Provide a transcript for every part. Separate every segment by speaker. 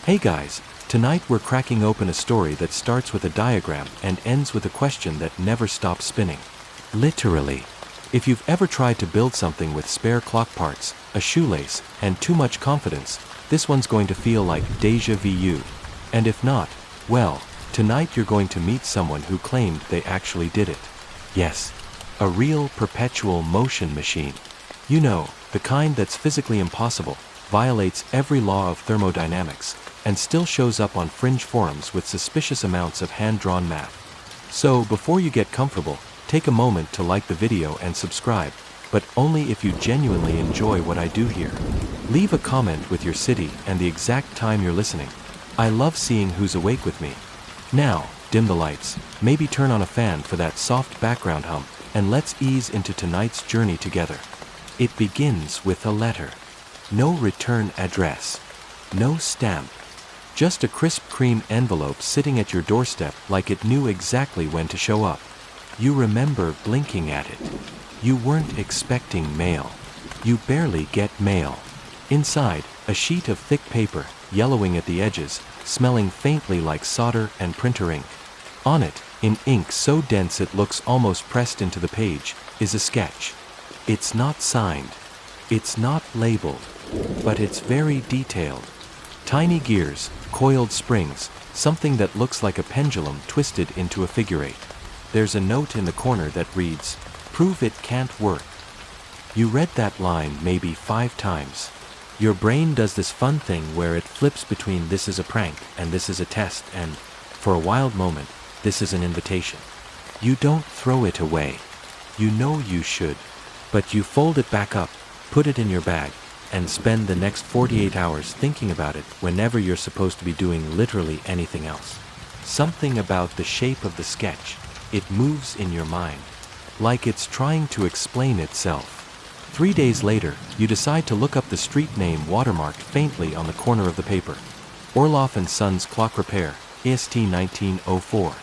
Speaker 1: Hey guys, tonight we're cracking open a story that starts with a diagram and ends with a question that never stops spinning. Literally. If you've ever tried to build something with spare clock parts, a shoelace, and too much confidence, this one's going to feel like déjà vu. And if not, well, tonight you're going to meet someone who claimed they actually did it. Yes, a real perpetual motion machine. You know, the kind that's physically impossible, violates every law of thermodynamics, and still shows up on fringe forums with suspicious amounts of hand-drawn math. So, before you get comfortable, take a moment to like the video and subscribe, but only if you genuinely enjoy what I do here. Leave a comment with your city and the exact time you're listening. I love seeing who's awake with me. Now, dim the lights, maybe turn on a fan for that soft background hum, and let's ease into tonight's journey together. It begins with a letter. No return address. No stamp. Just a crisp cream envelope sitting at your doorstep like it knew exactly when to show up. You remember blinking at it. You weren't expecting mail. You barely get mail. Inside, a sheet of thick paper, yellowing at the edges, smelling faintly like solder and printer ink. On it, in ink so dense it looks almost pressed into the page, is a sketch. It's not signed. It's not labeled. But it's very detailed. Tiny gears, coiled springs, something that looks like a pendulum twisted into a figure eight. There's a note in the corner that reads, "Prove it can't work." You read that line maybe 5 times. Your brain does this fun thing where it flips between this is a prank and this is a test and, for a wild moment, this is an invitation. You don't throw it away. You know you should. But you fold it back up, put it in your bag, and spend the next 48 hours thinking about it whenever you're supposed to be doing literally anything else. Something about the shape of the sketch. It moves in your mind, like it's trying to explain itself. 3 days later, you decide to look up the street name watermarked faintly on the corner of the paper. Orloff & Sons Clock Repair, AST 1904.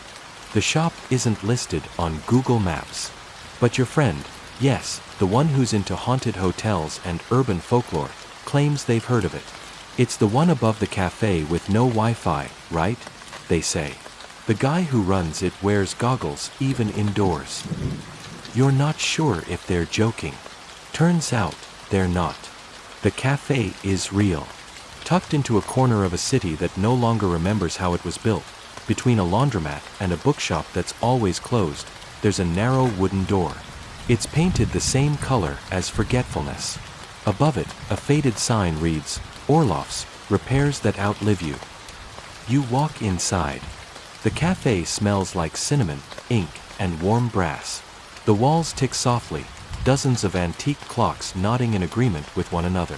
Speaker 1: The shop isn't listed on Google Maps. But your friend, yes, the one who's into haunted hotels and urban folklore, claims they've heard of it. It's the one above the cafe with no Wi-Fi, right? They say. The guy who runs it wears goggles even indoors. You're not sure if they're joking. Turns out, they're not. The cafe is real. Tucked into a corner of a city that no longer remembers how it was built, between a laundromat and a bookshop that's always closed, there's a narrow wooden door. It's painted the same color as forgetfulness. Above it, a faded sign reads, "Orloff's, repairs that outlive you." You walk inside. The cafe smells like cinnamon, ink, and warm brass. The walls tick softly, dozens of antique clocks nodding in agreement with one another.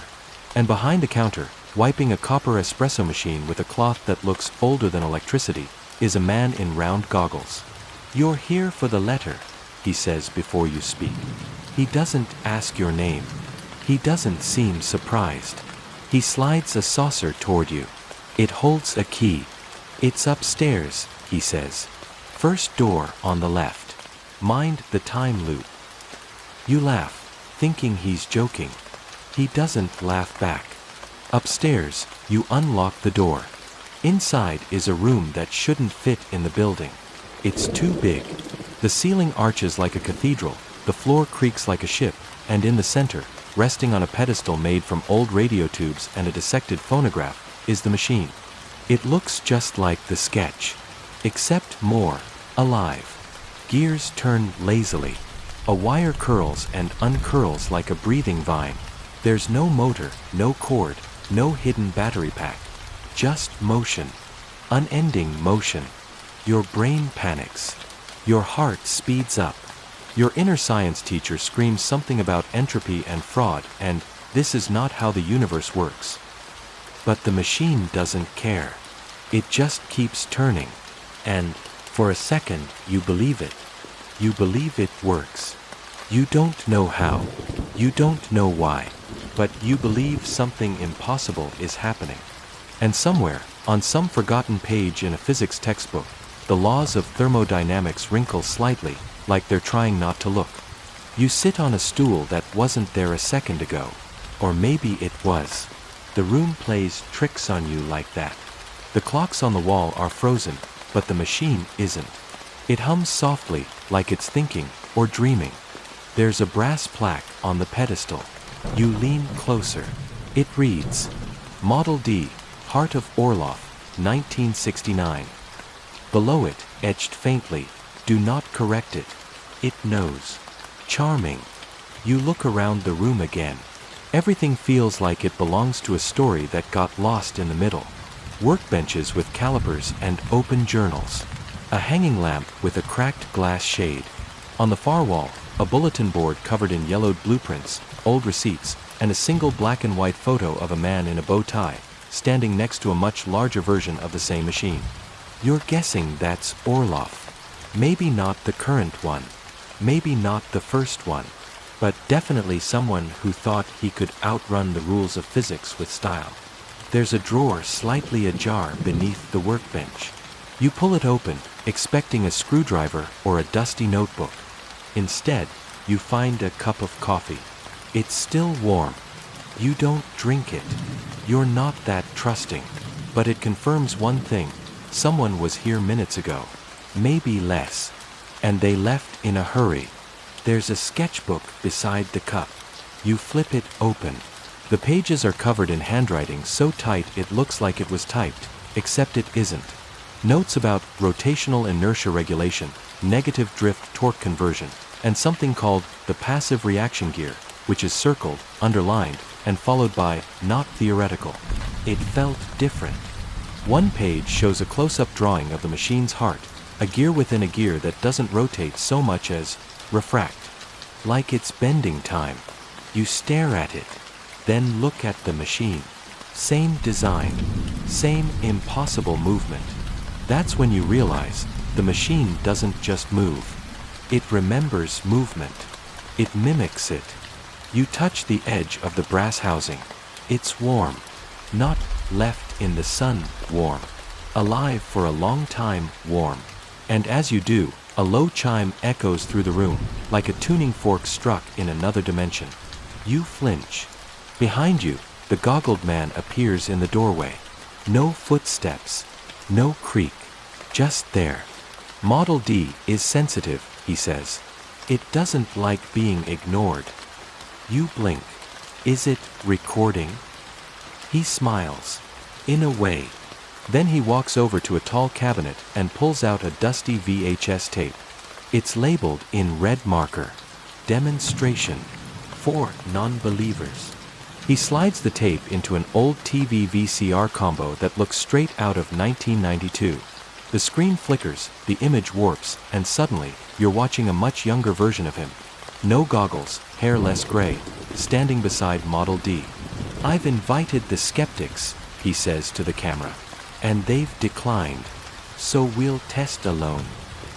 Speaker 1: And behind the counter, wiping a copper espresso machine with a cloth that looks older than electricity, is a man in round goggles. "You're here for the letter," he says before you speak. He doesn't ask your name. He doesn't seem surprised. He slides a saucer toward you. It holds a key. "It's upstairs," he says. "First door on the left. Mind the time loop." You laugh, thinking he's joking. He doesn't laugh back. Upstairs, you unlock the door. Inside is a room that shouldn't fit in the building. It's too big. The ceiling arches like a cathedral, the floor creaks like a ship, and in the center, resting on a pedestal made from old radio tubes and a dissected phonograph, is the machine. It looks just like the sketch, except more alive. Gears turn lazily. A wire curls and uncurls like a breathing vine. There's no motor, no cord, no hidden battery pack. Just motion. Unending motion. Your brain panics. Your heart speeds up. Your inner science teacher screams something about entropy and fraud and, "This is not how the universe works." But the machine doesn't care. It just keeps turning. And, for a second, you believe it. You believe it works. You don't know how. You don't know why. But you believe something impossible is happening. And somewhere, on some forgotten page in a physics textbook, the laws of thermodynamics wrinkle slightly, like they're trying not to look. You sit on a stool that wasn't there a second ago. Or maybe it was. The room plays tricks on you like that. The clocks on the wall are frozen, but the machine isn't. It hums softly, like it's thinking or dreaming. There's a brass plaque on the pedestal. You lean closer. It reads, Model D, Heart of Orloff, 1969. Below it, etched faintly, do not correct it. It knows. Charming. You look around the room again. Everything feels like it belongs to a story that got lost in the middle. Workbenches with calipers and open journals. A hanging lamp with a cracked glass shade. On the far wall, a bulletin board covered in yellowed blueprints, old receipts, and a single black and white photo of a man in a bow tie, standing next to a much larger version of the same machine. You're guessing that's Orloff. Maybe not the current one. Maybe not the first one. But definitely someone who thought he could outrun the rules of physics with style. There's a drawer slightly ajar beneath the workbench. You pull it open, expecting a screwdriver or a dusty notebook. Instead, you find a cup of coffee. It's still warm. You don't drink it. You're not that trusting. But it confirms one thing. Someone was here minutes ago. Maybe less. And they left in a hurry. There's a sketchbook beside the cup. You flip it open. The pages are covered in handwriting so tight it looks like it was typed, except it isn't. Notes about rotational inertia regulation, negative drift torque conversion, and something called the passive reaction gear, which is circled, underlined, and followed by not theoretical. It felt different. One page shows a close-up drawing of the machine's heart, a gear within a gear that doesn't rotate so much as refract. Like it's bending time. You stare at it, then look at the machine. Same design, same impossible movement. That's when you realize the machine doesn't just move. It remembers movement. It mimics it. You touch the edge of the brass housing. It's warm. Not left in the sun warm. Alive for a long time warm. And as you do, a low chime echoes through the room, like a tuning fork struck in another dimension. You flinch. Behind you, the goggled man appears in the doorway. No footsteps. No creak. Just there. Model D is sensitive, he says. It doesn't like being ignored. You blink. Is it recording? He smiles. In a way. Then he walks over to a tall cabinet and pulls out a dusty VHS tape. It's labeled in red marker. Demonstration. For non-believers. He slides the tape into an old TV VCR combo that looks straight out of 1992. The screen flickers, the image warps, and suddenly, you're watching a much younger version of him. No goggles, hair less gray, standing beside Model D. I've invited the skeptics, he says to the camera. And they've declined. So we'll test alone.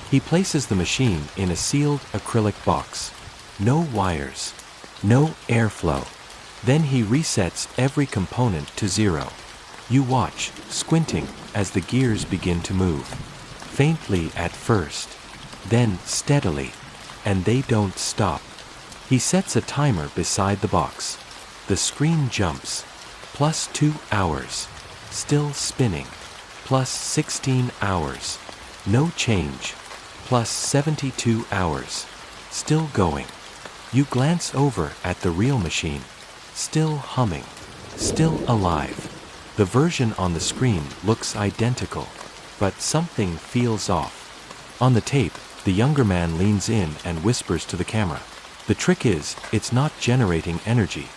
Speaker 1: He places the machine in a sealed acrylic box. No wires. No airflow. Then he resets every component to 0. You watch, squinting, as the gears begin to move. Faintly at first. Then steadily. And they don't stop. He sets a timer beside the box. The screen jumps. +2 hours. Still spinning. +16 hours. No change. +72 hours. Still going. You glance over at the real machine. Still humming. Still alive. The version on the screen looks identical. But something feels off. On the tape, the younger man leans in and whispers to the camera. The trick is, it's not generating energy.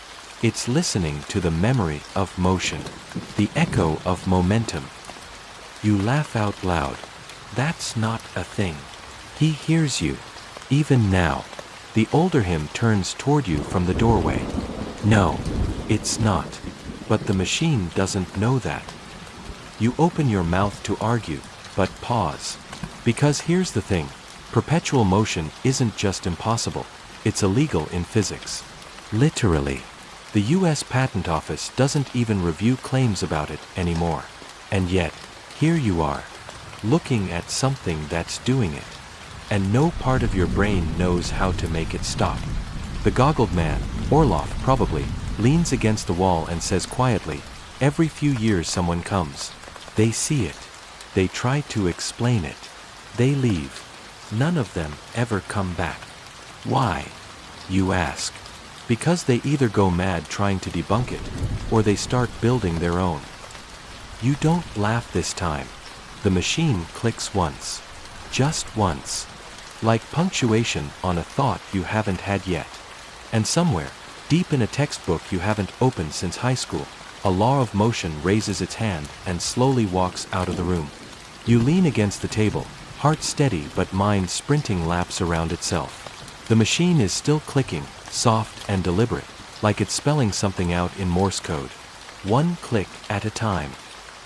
Speaker 1: It's listening to the memory of motion. The echo of momentum. You laugh out loud. That's not a thing. He hears you. Even now. The older him turns toward you from the doorway. No, it's not. But the machine doesn't know that. You open your mouth to argue, but pause. Because here's the thing. Perpetual motion isn't just impossible. It's illegal in physics. Literally. The US Patent Office doesn't even review claims about it anymore. And yet, here you are, looking at something that's doing it. And no part of your brain knows how to make it stop. The goggled man, Orloff probably, leans against the wall and says quietly, every few years someone comes. They see it. They try to explain it. They leave. None of them ever come back. Why? You ask. Because they either go mad trying to debunk it, or they start building their own. You don't laugh this time. The machine clicks once. Just once. Like punctuation on a thought you haven't had yet. And somewhere, deep in a textbook you haven't opened since high school, a law of motion raises its hand and slowly walks out of the room. You lean against the table, heart steady but mind sprinting laps around itself. The machine is still clicking, soft and deliberate, like it's spelling something out in Morse code. One click at a time.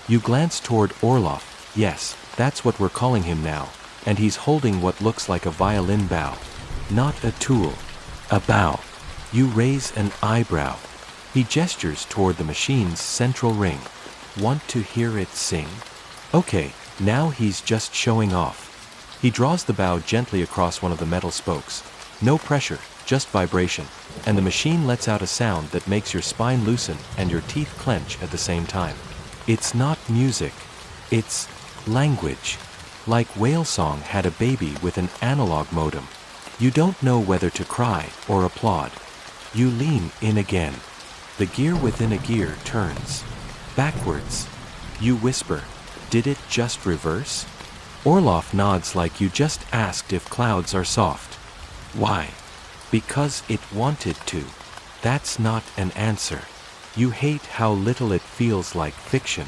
Speaker 1: You glance toward Orloff, yes, that's what we're calling him now, and he's holding what looks like a violin bow. Not a tool. A bow. You raise an eyebrow. He gestures toward the machine's central ring. Want to hear it sing? Okay, now he's just showing off. He draws the bow gently across one of the metal spokes. No pressure, just vibration, and the machine lets out a sound that makes your spine loosen and your teeth clench at the same time. It's not music. It's language. Like whale song had a baby with an analog modem. You don't know whether to cry or applaud. You lean in again. The gear within a gear turns. Backwards. You whisper, did it just reverse? Orloff nods like you just asked if clouds are soft. Why? Because it wanted to. That's not an answer. You hate how little it feels like fiction.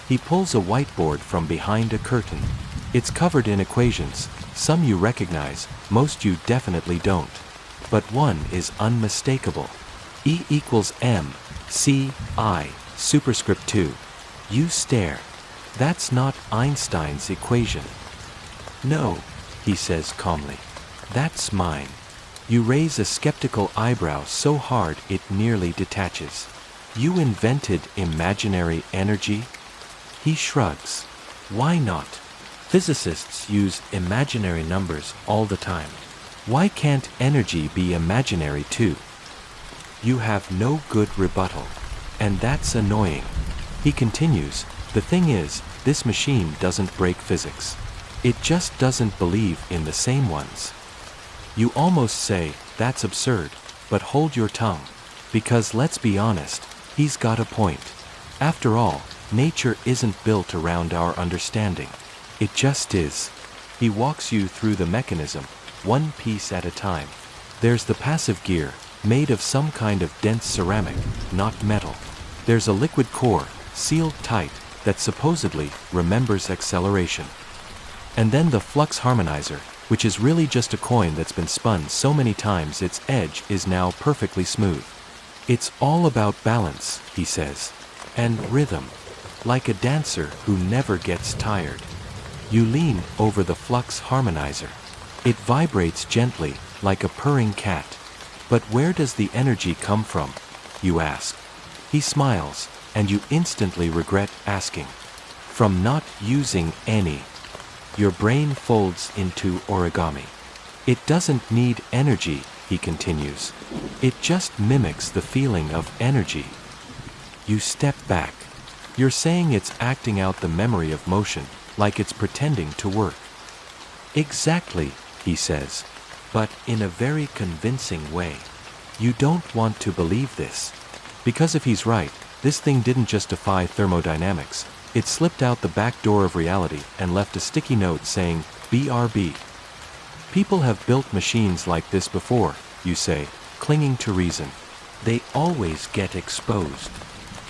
Speaker 1: He pulls a whiteboard from behind a curtain. It's covered in equations, some you recognize, most you definitely don't. But one is unmistakable. E equals mc I superscript 2. You stare. That's not Einstein's equation. No, he says calmly. That's mine. You raise a skeptical eyebrow so hard it nearly detaches. You invented imaginary energy? He shrugs. Why not? Physicists use imaginary numbers all the time. Why can't energy be imaginary too? You have no good rebuttal. And that's annoying. He continues, the thing is, this machine doesn't break physics. It just doesn't believe in the same ones. You almost say, that's absurd, but hold your tongue. Because let's be honest, he's got a point. After all, nature isn't built around our understanding. It just is. He walks you through the mechanism, one piece at a time. There's the passive gear, made of some kind of dense ceramic, not metal. There's a liquid core, sealed tight, that supposedly remembers acceleration. And then the flux harmonizer, which is really just a coin that's been spun so many times its edge is now perfectly smooth. It's all about balance, he says. And rhythm. Like a dancer who never gets tired. You lean over the flux harmonizer. It vibrates gently, like a purring cat. But where does the energy come from? You ask. He smiles, and you instantly regret asking. From not using any. Your brain folds into origami. It doesn't need energy, he continues. It just mimics the feeling of energy. You step back. You're saying it's acting out the memory of motion, like it's pretending to work. Exactly, he says, but in a very convincing way. You don't want to believe this. Because if he's right, this thing didn't just defy thermodynamics. It slipped out the back door of reality and left a sticky note saying, BRB. People have built machines like this before, you say, clinging to reason. They always get exposed.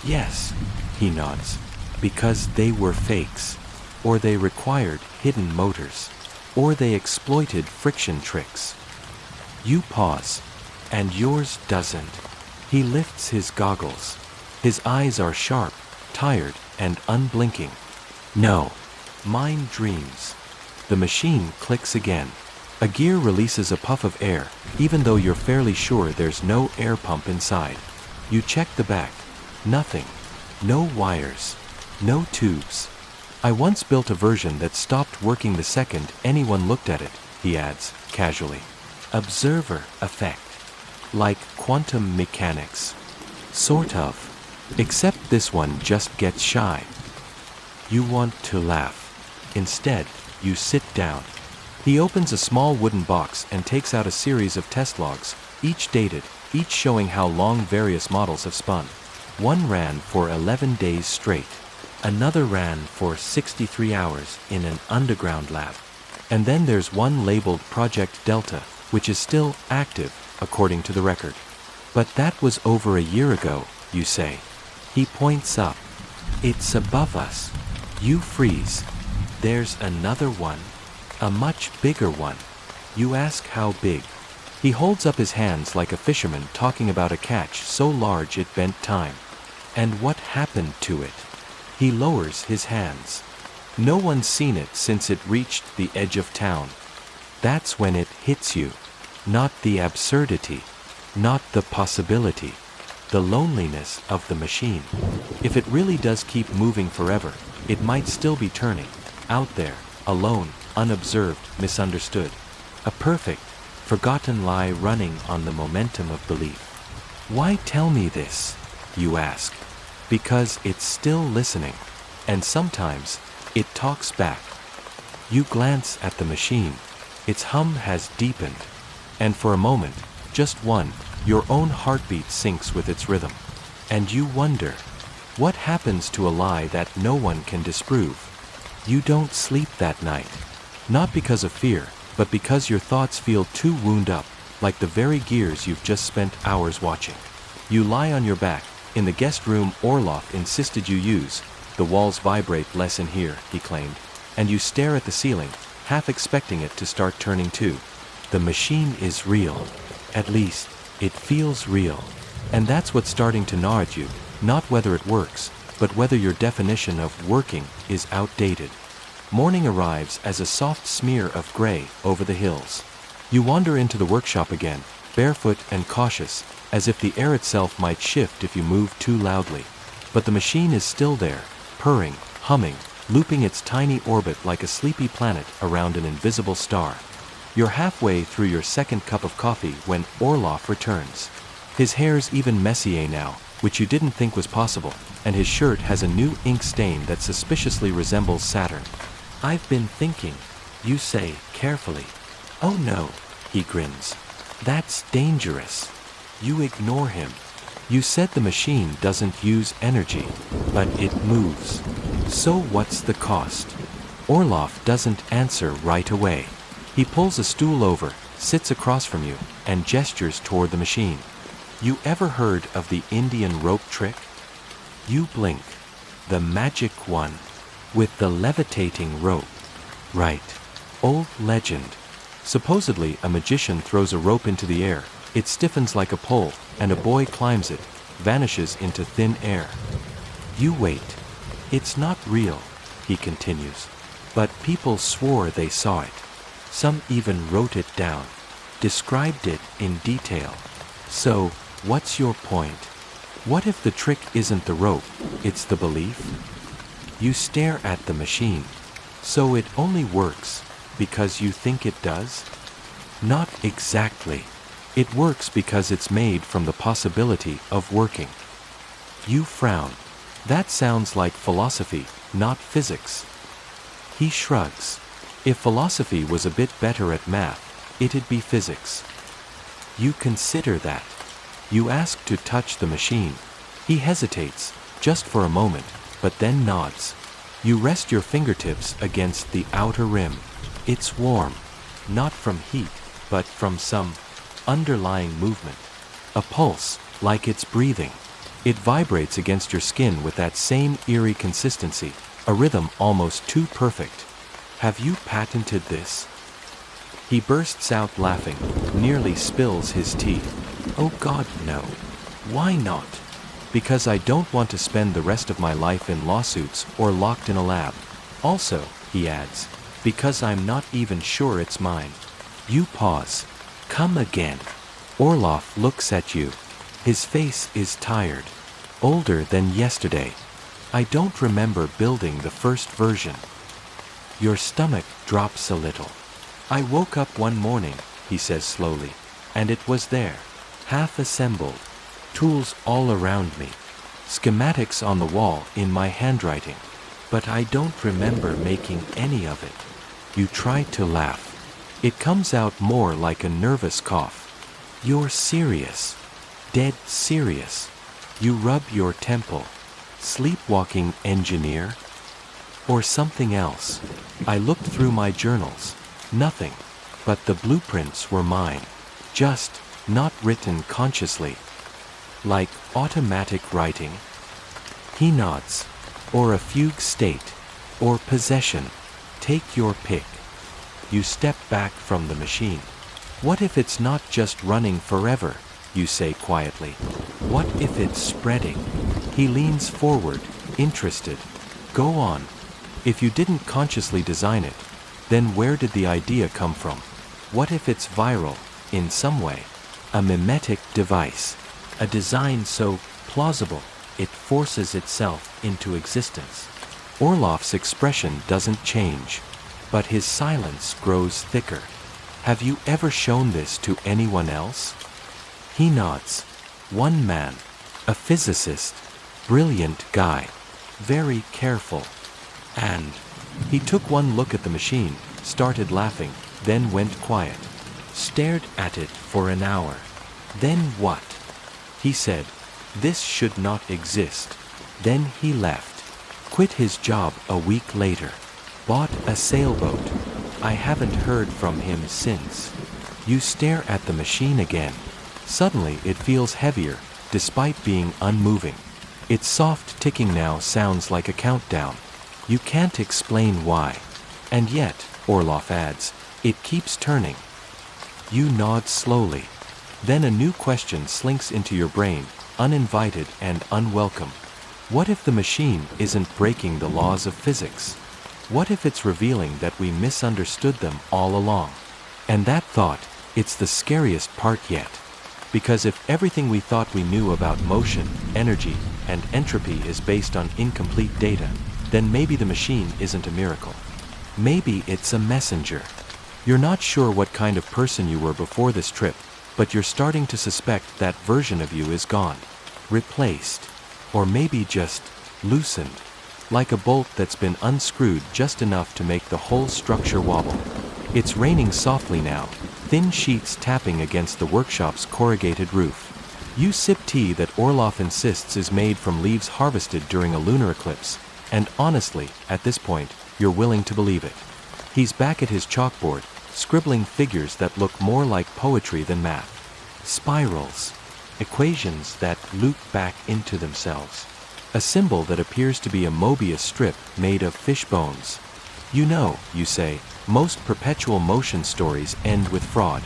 Speaker 1: Yes, he nods, because they were fakes. Or they required hidden motors. Or they exploited friction tricks. You pause, and yours doesn't. He lifts his goggles. His eyes are sharp, tired, and unblinking. No, mine dreams. The machine clicks again. A gear releases a puff of air, even though you're fairly sure there's no air pump inside. You check the back. Nothing. No wires. No tubes. I once built a version that stopped working the second anyone looked at it, he adds, casually. Observer effect. Like quantum mechanics. Sort of. Except this one just gets shy. You want to laugh. Instead, you sit down. He opens a small wooden box and takes out a series of test logs, each dated, each showing how long various models have spun. One ran for 11 days straight. Another ran for 63 hours in an underground lab. And then there's one labeled Project Delta, which is still active, according to the record. But that was over a year ago, you say. He points up. It's above us. You freeze. There's another one. A much bigger one. You ask how big. He holds up his hands like a fisherman talking about a catch so large it bent time. And what happened to it? He lowers his hands. No one's seen it since it reached the edge of town. That's when it hits you. Not the absurdity. Not the possibility. The loneliness of the machine. If it really does keep moving forever, it might still be turning. Out there, alone, unobserved, misunderstood. A perfect, forgotten lie running on the momentum of belief. Why tell me this? You ask. Because it's still listening. And sometimes, it talks back. You glance at the machine. Its hum has deepened. And for a moment, just one, your own heartbeat syncs with its rhythm. And you wonder, what happens to a lie that no one can disprove? You don't sleep that night. Not because of fear, but because your thoughts feel too wound up, like the very gears you've just spent hours watching. You lie on your back, in the guest room Orloff insisted you use. The walls vibrate less in here, he claimed, and you stare at the ceiling, half expecting it to start turning too. The machine is real. At least, it feels real. And that's what's starting to gnaw at you, not whether it works, but whether your definition of working is outdated. Morning arrives as a soft smear of gray over the hills. You wander into the workshop again, barefoot and cautious, as if the air itself might shift if you move too loudly. But the machine is still there, purring, humming, looping its tiny orbit like a sleepy planet around an invisible star. You're halfway through your second cup of coffee when Orloff returns. His hair's even messier now, which you didn't think was possible, and his shirt has a new ink stain that suspiciously resembles Saturn. I've been thinking, you say, carefully. Oh no, he grins. That's dangerous. You ignore him. You said the machine doesn't use energy, but it moves. So what's the cost? Orloff doesn't answer right away. He pulls a stool over, sits across from you, and gestures toward the machine. You ever heard of the Indian rope trick? You blink. The magic one. With the levitating rope. Right. Old legend. Supposedly, a magician throws a rope into the air, it stiffens like a pole, and a boy climbs it, vanishes into thin air. You wait. It's not real, he continues. But people swore they saw it. Some even wrote it down, described it in detail. So, what's your point? What if the trick isn't the rope, it's the belief? You stare at the machine. So it only works because you think it does? Not exactly. It works because it's made from the possibility of working. You frown. That sounds like philosophy, not physics. He shrugs. If philosophy was a bit better at math, it'd be physics. You consider that. You ask to touch the machine. He hesitates, just for a moment, but then nods. You rest your fingertips against the outer rim. It's warm, not from heat, but from some underlying movement. A pulse, like it's breathing. It vibrates against your skin with that same eerie consistency, a rhythm almost too perfect. Have you patented this? He bursts out laughing, nearly spills his tea. Oh God, no. Why not? Because I don't want to spend the rest of my life in lawsuits or locked in a lab. Also, he adds, because I'm not even sure it's mine. You pause. Come again. Orloff looks at you. His face is tired. Older than yesterday. I don't remember building the first version. Your stomach drops a little. I woke up one morning, he says slowly, and it was there, half assembled. Tools all around me. Schematics on the wall in my handwriting. But I don't remember making any of it. You try to laugh. It comes out more like a nervous cough. You're serious. Dead serious. You rub your temple. Sleepwalking engineer? Or something else? I looked through my journals. Nothing. But the blueprints were mine. Just not written consciously. Like automatic writing. He nods. Or a fugue state. Or possession. Take your pick. You step back from the machine. What if it's not just running forever? You say quietly. What if it's spreading? He leans forward, interested. Go on. If you didn't consciously design it, then where did the idea come from? What if it's viral, in some way? A mimetic device. A design so plausible, it forces itself into existence. Orloff's expression doesn't change, but his silence grows thicker. Have you ever shown this to anyone else? He nods. One man. A physicist. Brilliant guy. Very careful. And he took one look at the machine, started laughing, then went quiet. Stared at it for an hour. Then what? He said, this should not exist. Then he left. Quit his job a week later. Bought a sailboat. I haven't heard from him since. You stare at the machine again. Suddenly it feels heavier, despite being unmoving. Its soft ticking now sounds like a countdown. You can't explain why. And yet, Orloff adds, it keeps turning. You nod slowly. Then a new question slinks into your brain, uninvited and unwelcome. What if the machine isn't breaking the laws of physics? What if it's revealing that we misunderstood them all along? And that thought, it's the scariest part yet. Because if everything we thought we knew about motion, energy, and entropy is based on incomplete data, then maybe the machine isn't a miracle. Maybe it's a messenger. You're not sure what kind of person you were before this trip, but you're starting to suspect that version of you is gone. Replaced. Or maybe just loosened. Like a bolt that's been unscrewed just enough to make the whole structure wobble. It's raining softly now, thin sheets tapping against the workshop's corrugated roof. You sip tea that Orloff insists is made from leaves harvested during a lunar eclipse, and honestly, at this point, you're willing to believe it. He's back at his chalkboard, scribbling figures that look more like poetry than math. Spirals. Equations that loop back into themselves. A symbol that appears to be a Mobius strip made of fish bones. You know, you say, most perpetual motion stories end with fraud.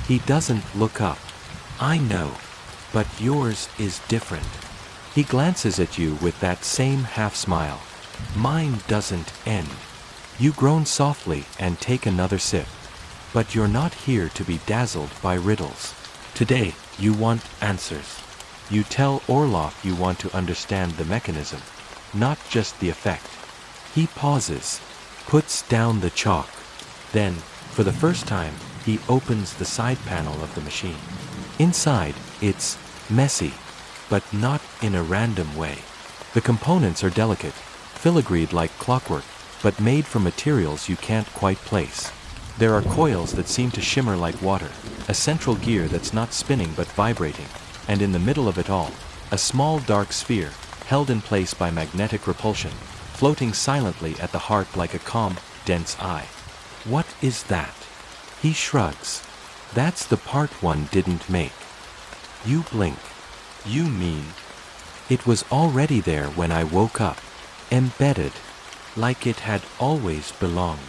Speaker 1: He doesn't look up. I know, but yours is different. He glances at you with that same half-smile. Mine doesn't end. You groan softly and take another sip. But you're not here to be dazzled by riddles. Today, you want answers. You tell Orloff you want to understand the mechanism, not just the effect. He pauses, puts down the chalk. Then, for the first time, he opens the side panel of the machine. Inside, it's messy, but not in a random way. The components are delicate, filigreed like clockwork, but made from materials you can't quite place. There are coils that seem to shimmer like water, a central gear that's not spinning but vibrating, and in the middle of it all, a small dark sphere, held in place by magnetic repulsion, floating silently at the heart like a calm, dense eye. What is that? He shrugs. That's the part one didn't make. You blink. You mean? It was already there when I woke up, embedded, like it had always belonged.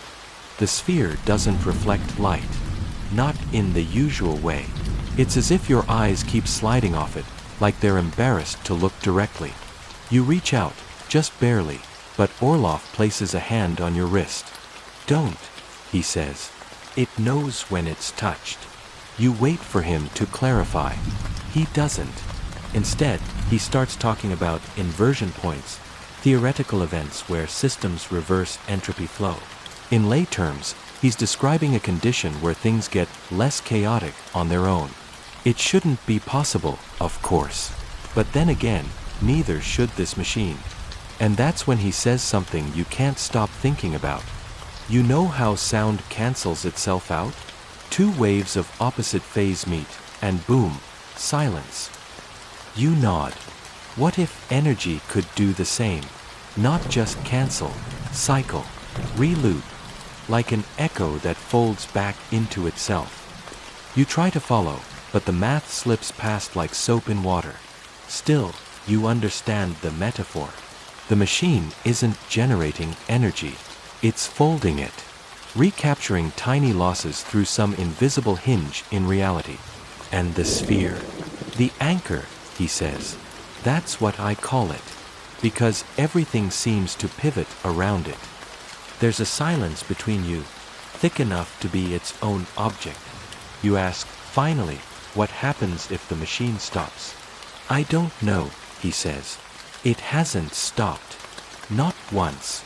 Speaker 1: The sphere doesn't reflect light, not in the usual way. It's as if your eyes keep sliding off it, like they're embarrassed to look directly. You reach out, just barely, but Orloff places a hand on your wrist. Don't, he says. It knows when it's touched. You wait for him to clarify. He doesn't. Instead, he starts talking about inversion points, theoretical events where systems reverse entropy flow. In lay terms, he's describing a condition where things get less chaotic on their own. It shouldn't be possible, of course. But then again, neither should this machine. And that's when he says something you can't stop thinking about. You know how sound cancels itself out? Two waves of opposite phase meet, and boom, silence. You nod. What if energy could do the same? Not just cancel, cycle, reloop, like an echo that folds back into itself. You try to follow, but the math slips past like soap in water. Still, you understand the metaphor. The machine isn't generating energy, it's folding it, recapturing tiny losses through some invisible hinge in reality. And the sphere, the anchor, he says, that's what I call it, because everything seems to pivot around it. There's a silence between you, thick enough to be its own object. You ask, finally, what happens if the machine stops? I don't know, he says. It hasn't stopped. Not once.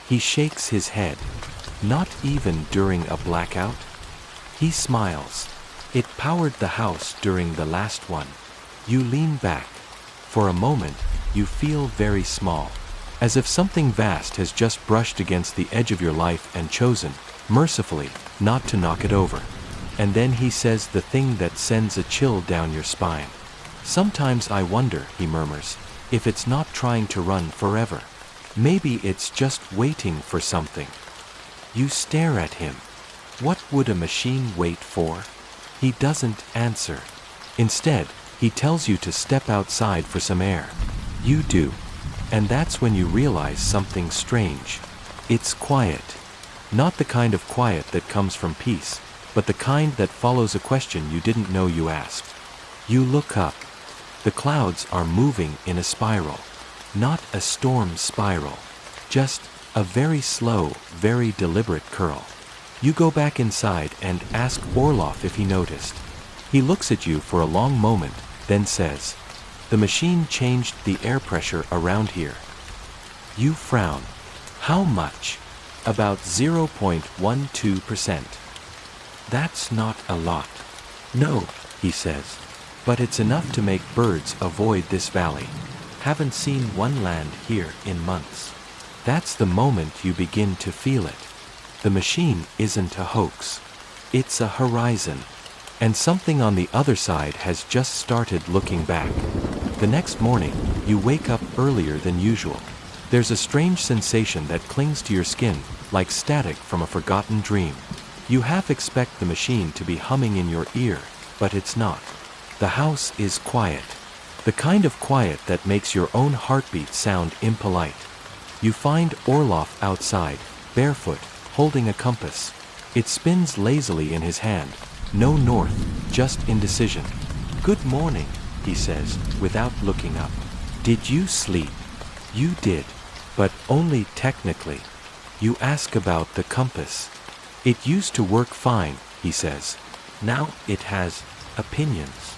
Speaker 1: He shakes his head. Not even during a blackout. He smiles. It powered the house during the last one. You lean back. For a moment, you feel very small. As if something vast has just brushed against the edge of your life and chosen, mercifully, not to knock it over. And then he says the thing that sends a chill down your spine. Sometimes I wonder, he murmurs, if it's not trying to run forever. Maybe it's just waiting for something. You stare at him. What would a machine wait for? He doesn't answer. Instead, he tells you to step outside for some air. You do. And that's when you realize something strange. It's quiet. Not the kind of quiet that comes from peace, but the kind that follows a question you didn't know you asked. You look up. The clouds are moving in a spiral. Not a storm spiral. Just a very slow, very deliberate curl. You go back inside and ask Orloff if he noticed. He looks at you for a long moment, then says, "The machine changed the air pressure around here." You frown. How much? About 0.12%. That's not a lot. No, he says. But it's enough to make birds avoid this valley. Haven't seen one land here in months. That's the moment you begin to feel it. The machine isn't a hoax. It's a horizon. And something on the other side has just started looking back. The next morning, you wake up earlier than usual. There's a strange sensation that clings to your skin, like static from a forgotten dream. You half expect the machine to be humming in your ear, but it's not. The house is quiet. The kind of quiet that makes your own heartbeat sound impolite. You find Orloff outside, barefoot, holding a compass. It spins lazily in his hand. No north, just indecision. "Good morning," he says, without looking up. "Did you sleep?" You did, but only technically. You ask about the compass. "It used to work fine," he says. "Now it has opinions."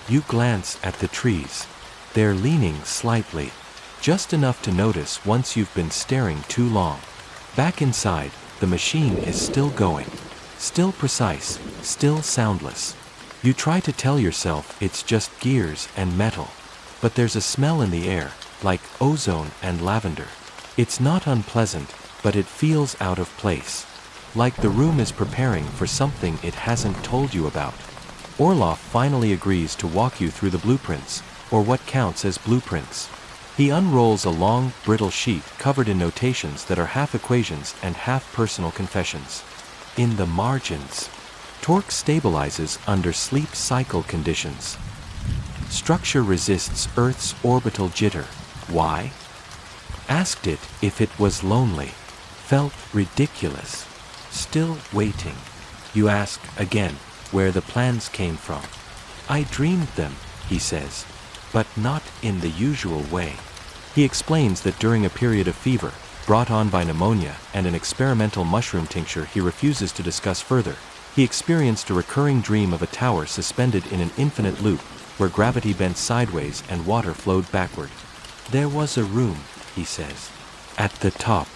Speaker 1: You glance at the trees. They're leaning slightly, just enough to notice once you've been staring too long. Back inside, the machine is still going. Still precise, still soundless. You try to tell yourself it's just gears and metal. But there's a smell in the air, like ozone and lavender. It's not unpleasant, but it feels out of place. Like the room is preparing for something it hasn't told you about. Orloff finally agrees to walk you through the blueprints, or what counts as blueprints. He unrolls a long, brittle sheet covered in notations that are half equations and half personal confessions. In the margins, torque stabilizes under sleep cycle conditions. Structure resists Earth's orbital jitter. Why? Asked it if it was lonely. Felt ridiculous. Still waiting. You ask again where the plans came from. "I dreamed them," he says, but not in the usual way. He explains that during a period of fever, brought on by pneumonia and an experimental mushroom tincture he refuses to discuss further, he experienced a recurring dream of a tower suspended in an infinite loop, where gravity bent sideways and water flowed backward. "There was a room," he says, "at the top,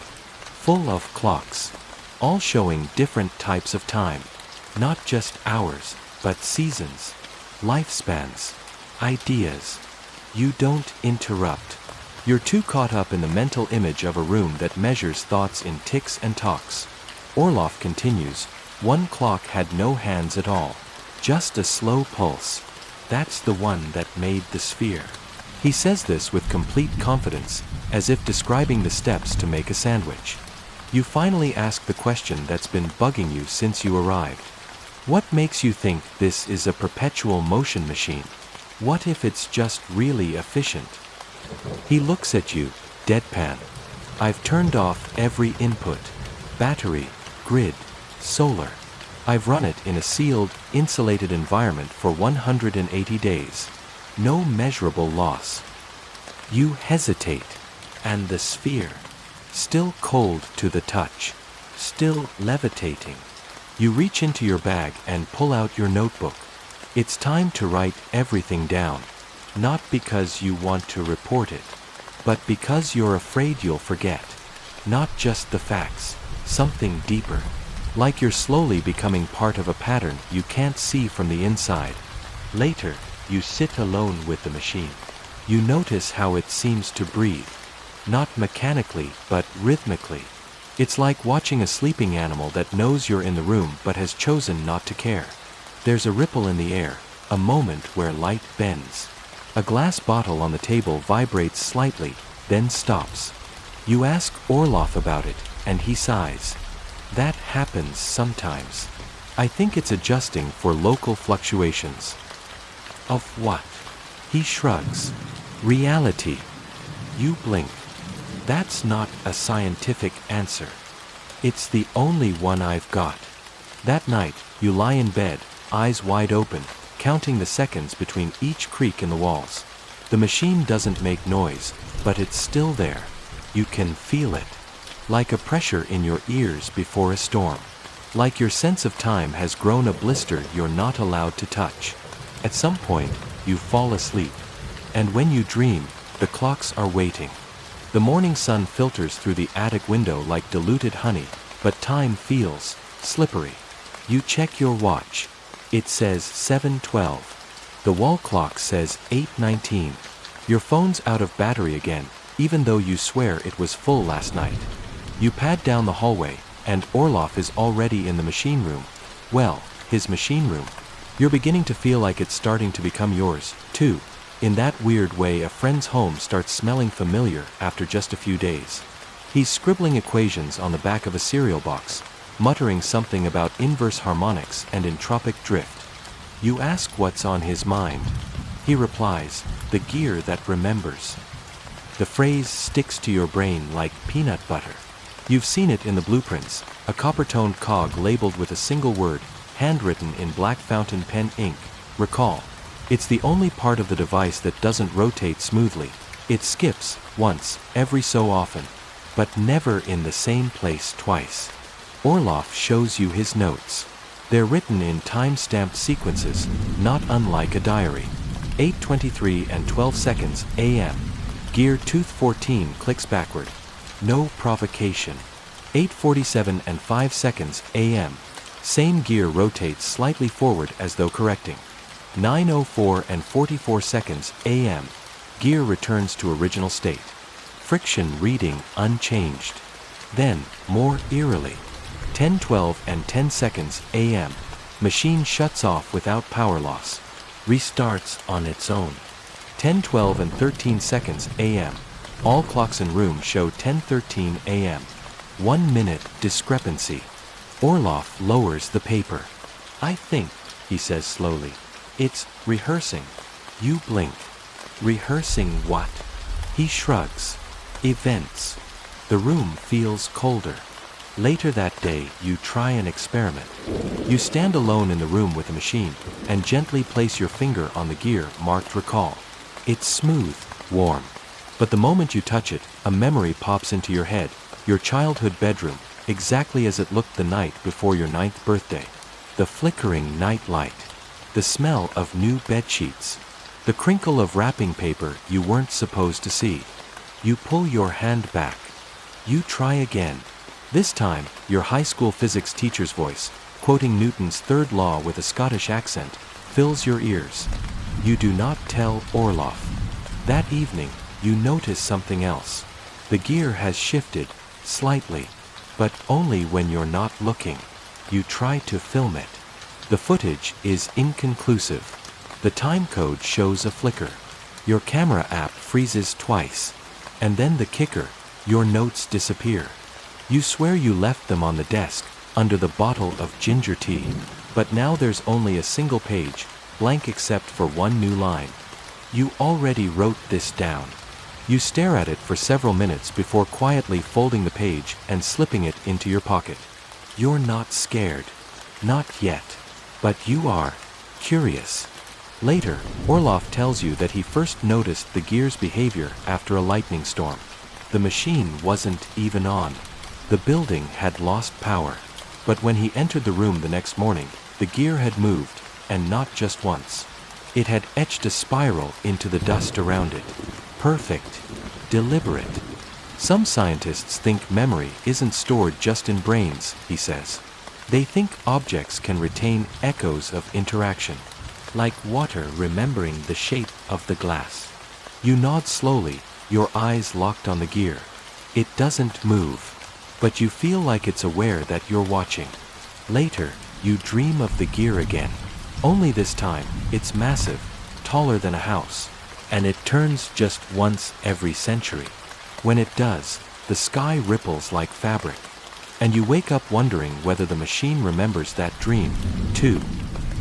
Speaker 1: full of clocks, all showing different types of time. Not just hours, but seasons, lifespans, ideas. You don't interrupt. You're too caught up in the mental image of a room that measures thoughts in ticks and talks. Orloff continues, "One clock had no hands at all. Just a slow pulse. That's the one that made the sphere." He says this with complete confidence, as if describing the steps to make a sandwich. You finally ask the question that's been bugging you since you arrived. What makes you think this is a perpetual motion machine? What if it's just really efficient? He looks at you, deadpan. "I've turned off every input. Battery, grid, solar. I've run it in a sealed, insulated environment for 180 days. No measurable loss." You hesitate. And the sphere? Still cold to the touch. Still levitating. You reach into your bag and pull out your notebook. It's time to write everything down. Not because you want to report it, but because you're afraid you'll forget. Not just the facts, something deeper. Like you're slowly becoming part of a pattern you can't see from the inside. Later, you sit alone with the machine. You notice how it seems to breathe. Not mechanically, but rhythmically. It's like watching a sleeping animal that knows you're in the room but has chosen not to care. There's a ripple in the air, a moment where light bends. A glass bottle on the table vibrates slightly, then stops. You ask Orloff about it, and he sighs. "That happens sometimes. I think it's adjusting for local fluctuations." "Of what?" He shrugs. "Reality." You blink. "That's not a scientific answer. It's the only one I've got." That night, you lie in bed, eyes wide open, counting the seconds between each creak in the walls. The machine doesn't make noise, but it's still there. You can feel it. Like a pressure in your ears before a storm. Like your sense of time has grown a blister you're not allowed to touch. At some point, you fall asleep. And when you dream, the clocks are waiting. The morning sun filters through the attic window like diluted honey, but time feels slippery. You check your watch. It says 7:12. The wall clock says 8:19. Your phone's out of battery again, even though you swear it was full last night. You pad down the hallway, and Orloff is already in the machine room. Well, his machine room. You're beginning to feel like it's starting to become yours, too. In that weird way a friend's home starts smelling familiar after just a few days. He's scribbling equations on the back of a cereal box, muttering something about inverse harmonics and entropic drift. You ask what's on his mind. He replies, "The gear that remembers." The phrase sticks to your brain like peanut butter. You've seen it in the blueprints, a copper-toned cog labeled with a single word, handwritten in black fountain pen ink, "Recall." It's the only part of the device that doesn't rotate smoothly. It skips, once, every so often. But never in the same place twice. Orloff shows you his notes. They're written in time-stamped sequences, not unlike a diary. 8:23 and 12 seconds a.m. Gear tooth 14 clicks backward. No provocation. 8:47 and 5 seconds a.m. Same gear rotates slightly forward as though correcting. 9:04 and 44 seconds a.m. Gear returns to original state. Friction reading unchanged. Then, more eerily, 10:12 and 10 seconds a.m. Machine shuts off without power loss. Restarts on its own. 10:12 and 13 seconds a.m. All clocks in room show 10:13 a.m. 1 minute discrepancy. Orloff lowers the paper. "I think," he says slowly, "it's rehearsing." You blink. Rehearsing what? He shrugs. Events. The room feels colder. Later that day, you try an experiment. You stand alone in the room with the machine, and gently place your finger on the gear marked recall. It's smooth, warm. But the moment you touch it, a memory pops into your head, your childhood bedroom, exactly as it looked the night before your 9th birthday. The flickering night light. The smell of new bedsheets. The crinkle of wrapping paper you weren't supposed to see. You pull your hand back. You try again. This time, your high school physics teacher's voice, quoting Newton's third law with a Scottish accent, fills your ears. You do not tell Orloff. That evening, you notice something else. The gear has shifted, slightly, but only when you're not looking. You try to film it. The footage is inconclusive. The time code shows a flicker. Your camera app freezes twice. And then the kicker, your notes disappear. You swear you left them on the desk, under the bottle of ginger tea. But now there's only a single page, blank except for one new line. You already wrote this down. You stare at it for several minutes before quietly folding the page and slipping it into your pocket. You're not scared. Not yet. But you are curious. Later, Orloff tells you that he first noticed the gear's behavior after a lightning storm. The machine wasn't even on. The building had lost power. But when he entered the room the next morning, the gear had moved, and not just once. It had etched a spiral into the dust around it. Perfect. Deliberate. Some scientists think memory isn't stored just in brains, he says. They think objects can retain echoes of interaction, like water remembering the shape of the glass. You nod slowly, your eyes locked on the gear. It doesn't move, but you feel like it's aware that you're watching. Later, you dream of the gear again. Only this time, it's massive, taller than a house, and it turns just once every century. When it does, the sky ripples like fabric, and you wake up wondering whether the machine remembers that dream, too.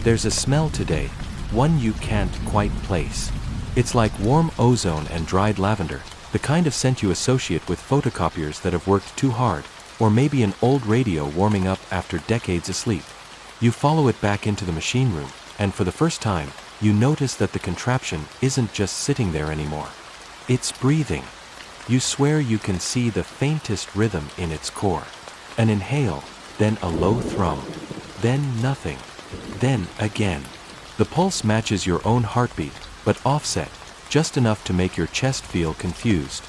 Speaker 1: There's a smell today, one you can't quite place. It's like warm ozone and dried lavender, the kind of scent you associate with photocopiers that have worked too hard, or maybe an old radio warming up after decades of sleep. You follow it back into the machine room, and for the first time, you notice that the contraption isn't just sitting there anymore. It's breathing. You swear you can see the faintest rhythm in its core. An inhale, then a low thrum, then nothing, then again. The pulse matches your own heartbeat, but offset, just enough to make your chest feel confused.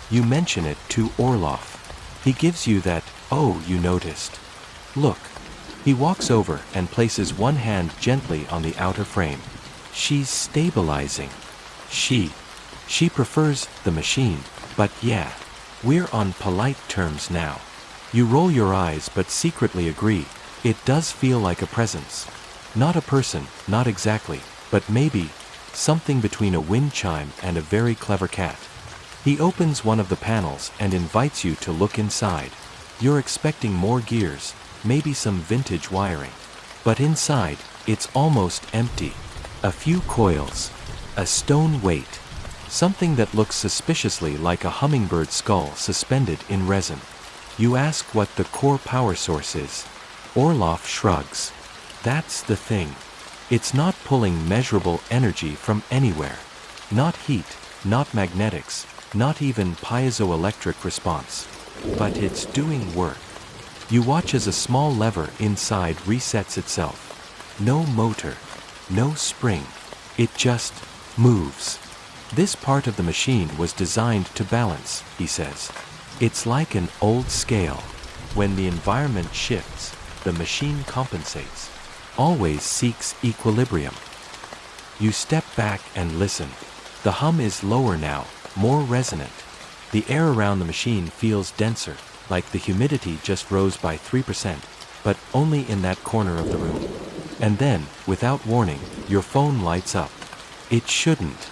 Speaker 1: You mention it to Orloff. He gives you that, "Oh, you noticed. Look." He walks over and places one hand gently on the outer frame. She's stabilizing. She prefers the machine, but yeah, we're on polite terms now. You roll your eyes but secretly agree, it does feel like a presence. Not a person, not exactly, but maybe something between a wind chime and a very clever cat. He opens one of the panels and invites you to look inside. You're expecting more gears, maybe some vintage wiring. But inside, it's almost empty. A few coils, a stone weight, something that looks suspiciously like a hummingbird skull suspended in resin. You ask what the core power source is. Orloff shrugs. That's the thing. It's not pulling measurable energy from anywhere. Not heat, not magnetics, not even piezoelectric response. But it's doing work. You watch as a small lever inside resets itself. No motor, no spring. It just moves. This part of the machine was designed to balance, he says. It's like an old scale. When the environment shifts, the machine compensates. Always seeks equilibrium. You step back and listen. The hum is lower now, more resonant. The air around the machine feels denser, like the humidity just rose by 3%, but only in that corner of the room. And then, without warning, your phone lights up. It shouldn't.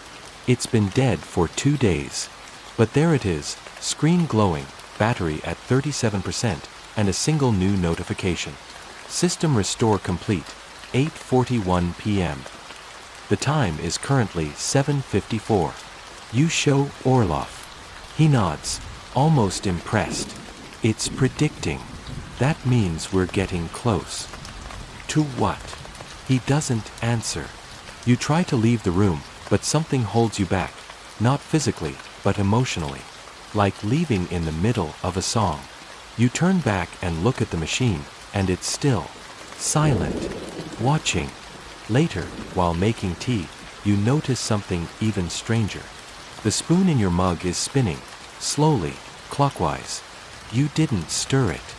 Speaker 1: It's been dead for 2 days. But there it is, screen glowing, battery at 37%, and a single new notification. System restore complete, 8:41 p.m. The time is currently 7:54. You show Orloff. He nods, almost impressed. It's predicting. That means we're getting close. To what? He doesn't answer. You try to leave the room, but something holds you back, not physically, but emotionally, like leaving in the middle of a song. You turn back and look at the machine, and it's still, silent, watching. Later, while making tea, you notice something even stranger. The spoon in your mug is spinning, slowly, clockwise. You didn't stir it.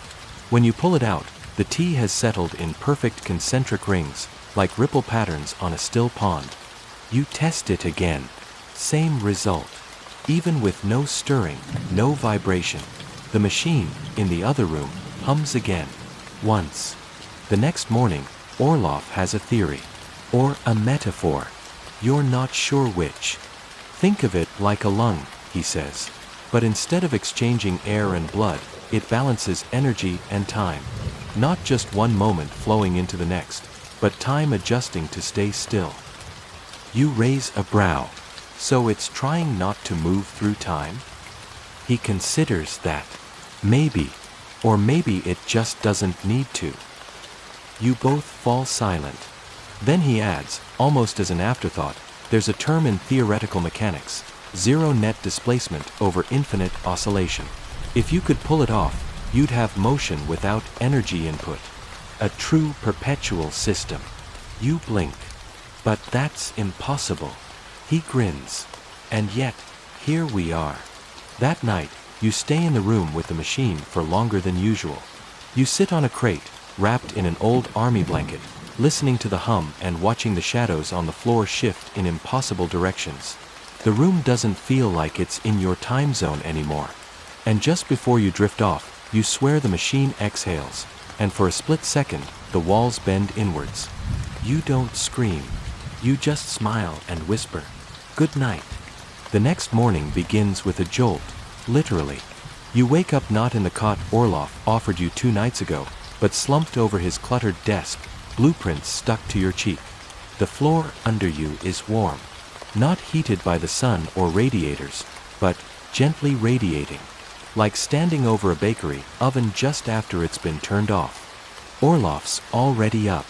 Speaker 1: When you pull it out, the tea has settled in perfect concentric rings, like ripple patterns on a still pond. You test it again. Same result. Even with no stirring, no vibration, the machine, in the other room, hums again. Once. The next morning, Orloff has a theory. Or a metaphor. You're not sure which. Think of it like a lung, he says. But instead of exchanging air and blood, it balances energy and time. Not just one moment flowing into the next, but time adjusting to stay still. You raise a brow. So it's trying not to move through time? He considers that. Maybe. Or maybe it just doesn't need to. You both fall silent. Then he adds, almost as an afterthought, there's a term in theoretical mechanics, zero net displacement over infinite oscillation. If you could pull it off, you'd have motion without energy input. A true perpetual system. You blink. But that's impossible. He grins. And yet, here we are. That night, you stay in the room with the machine for longer than usual. You sit on a crate, wrapped in an old army blanket, listening to the hum and watching the shadows on the floor shift in impossible directions. The room doesn't feel like it's in your time zone anymore. And just before you drift off, you swear the machine exhales, and for a split second, the walls bend inwards. You don't scream. You just smile and whisper, "Good night." The next morning begins with a jolt, literally. You wake up not in the cot Orloff offered you 2 nights ago, but slumped over his cluttered desk, blueprints stuck to your cheek. The floor under you is warm, not heated by the sun or radiators, but gently radiating, like standing over a bakery oven just after it's been turned off. Orloff's already up.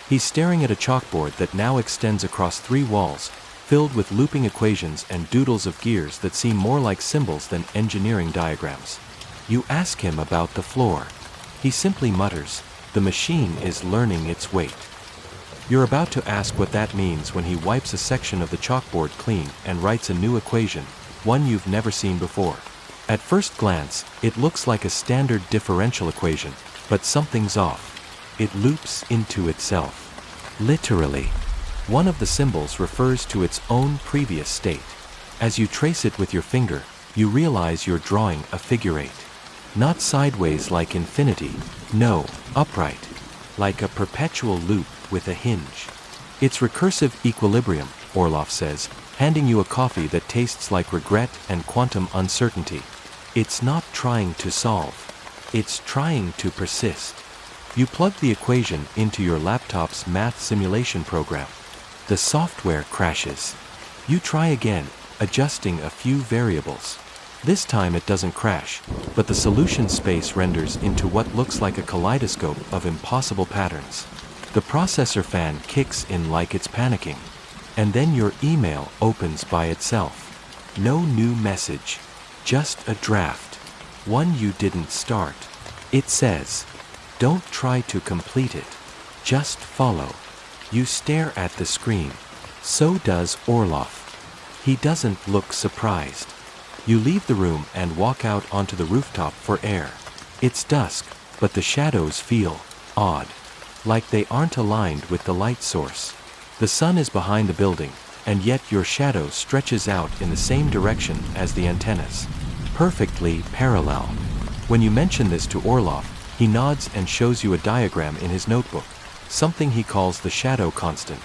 Speaker 1: He's staring at a chalkboard that now extends across 3 walls, filled with looping equations and doodles of gears that seem more like symbols than engineering diagrams. You ask him about the floor. He simply mutters, "The machine is learning its weight." You're about to ask what that means when he wipes a section of the chalkboard clean and writes a new equation, one you've never seen before. At first glance, it looks like a standard differential equation, but something's off. It loops into itself. Literally. One of the symbols refers to its own previous state. As you trace it with your finger, you realize you're drawing a figure 8. Not sideways like infinity, no, upright. Like a perpetual loop with a hinge. It's recursive equilibrium, Orloff says, handing you a coffee that tastes like regret and quantum uncertainty. It's not trying to solve. It's trying to persist. You plug the equation into your laptop's math simulation program. The software crashes. You try again, adjusting a few variables. This time it doesn't crash, but the solution space renders into what looks like a kaleidoscope of impossible patterns. The processor fan kicks in like it's panicking. And then your email opens by itself. No new message. Just a draft. One you didn't start. It says, "Don't try to complete it. Just follow." You stare at the screen. So does Orloff. He doesn't look surprised. You leave the room and walk out onto the rooftop for air. It's dusk, but the shadows feel odd. Like they aren't aligned with the light source. The sun is behind the building, and yet your shadow stretches out in the same direction as the antennas. Perfectly parallel. When you mention this to Orloff, he nods and shows you a diagram in his notebook, something he calls the shadow constant.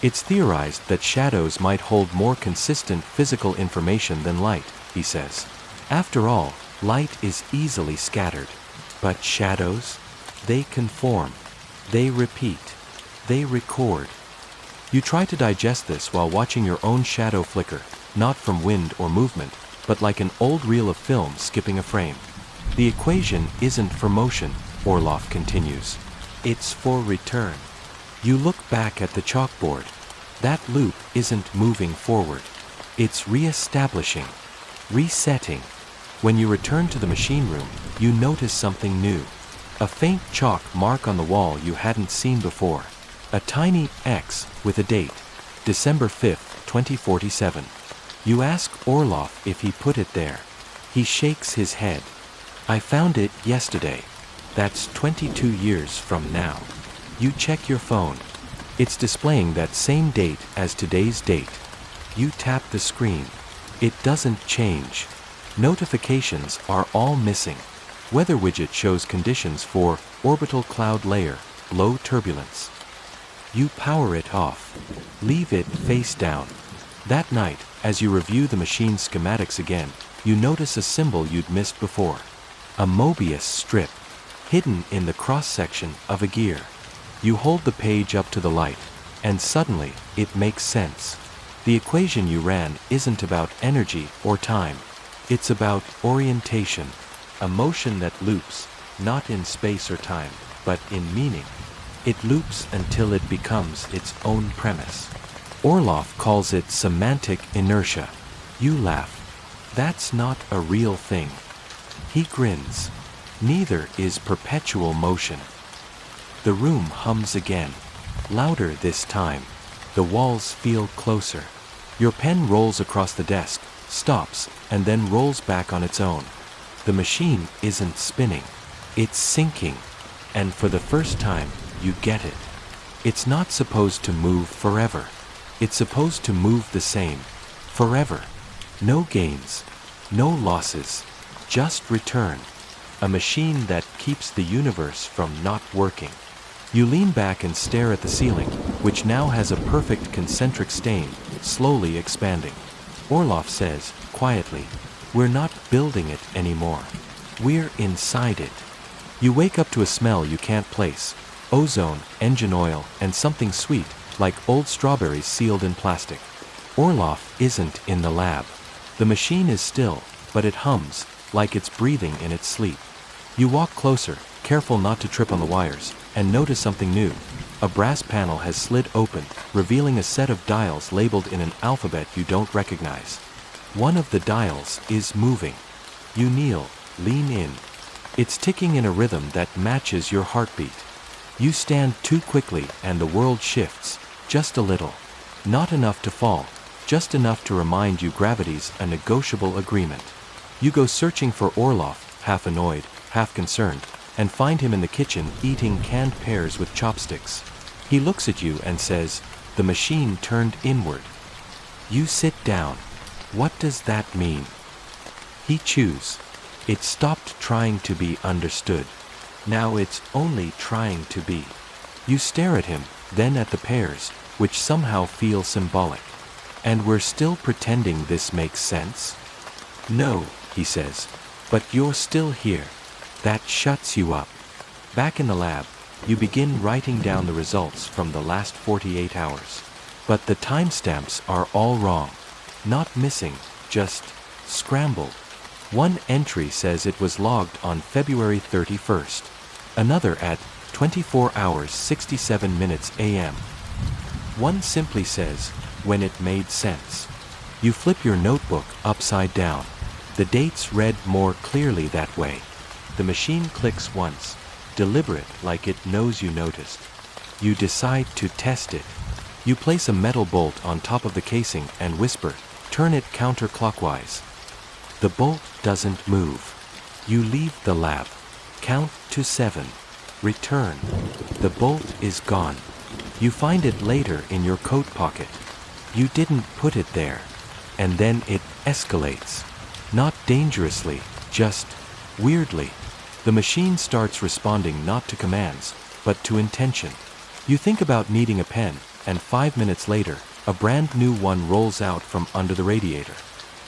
Speaker 1: It's theorized that shadows might hold more consistent physical information than light, he says. After all, light is easily scattered. But shadows? They conform. They repeat. They record. You try to digest this while watching your own shadow flicker, not from wind or movement, but like an old reel of film skipping a frame. The equation isn't for motion, Orloff continues. It's for return. You look back at the chalkboard. That loop isn't moving forward. It's re-establishing, resetting. When you return to the machine room, you notice something new. A faint chalk mark on the wall you hadn't seen before. A tiny X with a date, December 5th, 2047. You ask Orloff if he put it there. He shakes his head. "I found it yesterday. That's 22 years from now." You check your phone. It's displaying that same date as today's date. You tap the screen. It doesn't change. Notifications are all missing. Weather widget shows conditions for orbital cloud layer, low turbulence. You power it off. Leave it face down. That night, as you review the machine's schematics again, you notice a symbol you'd missed before. A Mobius strip, hidden in the cross-section of a gear. You hold the page up to the light, and suddenly, it makes sense. The equation you ran isn't about energy or time. It's about orientation, a motion that loops, not in space or time, but in meaning. It loops until it becomes its own premise. Orloff calls it semantic inertia. You laugh. That's not a real thing. He grins. Neither is perpetual motion. The room hums again. Louder this time. The walls feel closer. Your pen rolls across the desk, stops, and then rolls back on its own. The machine isn't spinning. It's sinking. And for the first time, you get it. It's not supposed to move forever. It's supposed to move the same. Forever. No gains. No losses. Just return. A machine that keeps the universe from not working. You lean back and stare at the ceiling, which now has a perfect concentric stain, slowly expanding. Orloff says, quietly, "We're not building it anymore. We're inside it." You wake up to a smell you can't place. Ozone, engine oil, and something sweet, like old strawberries sealed in plastic. Orloff isn't in the lab. The machine is still, but it hums, like it's breathing in its sleep. You walk closer, careful not to trip on the wires, and notice something new. A brass panel has slid open, revealing a set of dials labeled in an alphabet you don't recognize. One of the dials is moving. You kneel, lean in. It's ticking in a rhythm that matches your heartbeat. You stand too quickly and the world shifts, just a little. Not enough to fall, just enough to remind you gravity's a negotiable agreement. You go searching for Orloff, half annoyed, half concerned, and find him in the kitchen eating canned pears with chopsticks. He looks at you and says, "The machine turned inward." You sit down. What does that mean? He chews. It stopped trying to be understood. Now it's only trying to be. You stare at him, then at the pears, which somehow feel symbolic. And we're still pretending this makes sense? No, he says. But you're still here. That shuts you up. Back in the lab, you begin writing down the results from the last 48 hours. But the timestamps are all wrong. Not missing, just scrambled. One entry says it was logged on February 31st. Another at 24 hours 67 minutes a.m. One simply says, "when it made sense." You flip your notebook upside down. The dates read more clearly that way. The machine clicks once, deliberate like it knows you noticed. You decide to test it. You place a metal bolt on top of the casing and whisper, "Turn it counterclockwise." The bolt doesn't move. You leave the lab. Count to 7. Return. The bolt is gone. You find it later in your coat pocket. You didn't put it there. And then it escalates. Not dangerously, just weirdly. The machine starts responding not to commands, but to intention. You think about needing a pen, and 5 minutes later, a brand new one rolls out from under the radiator.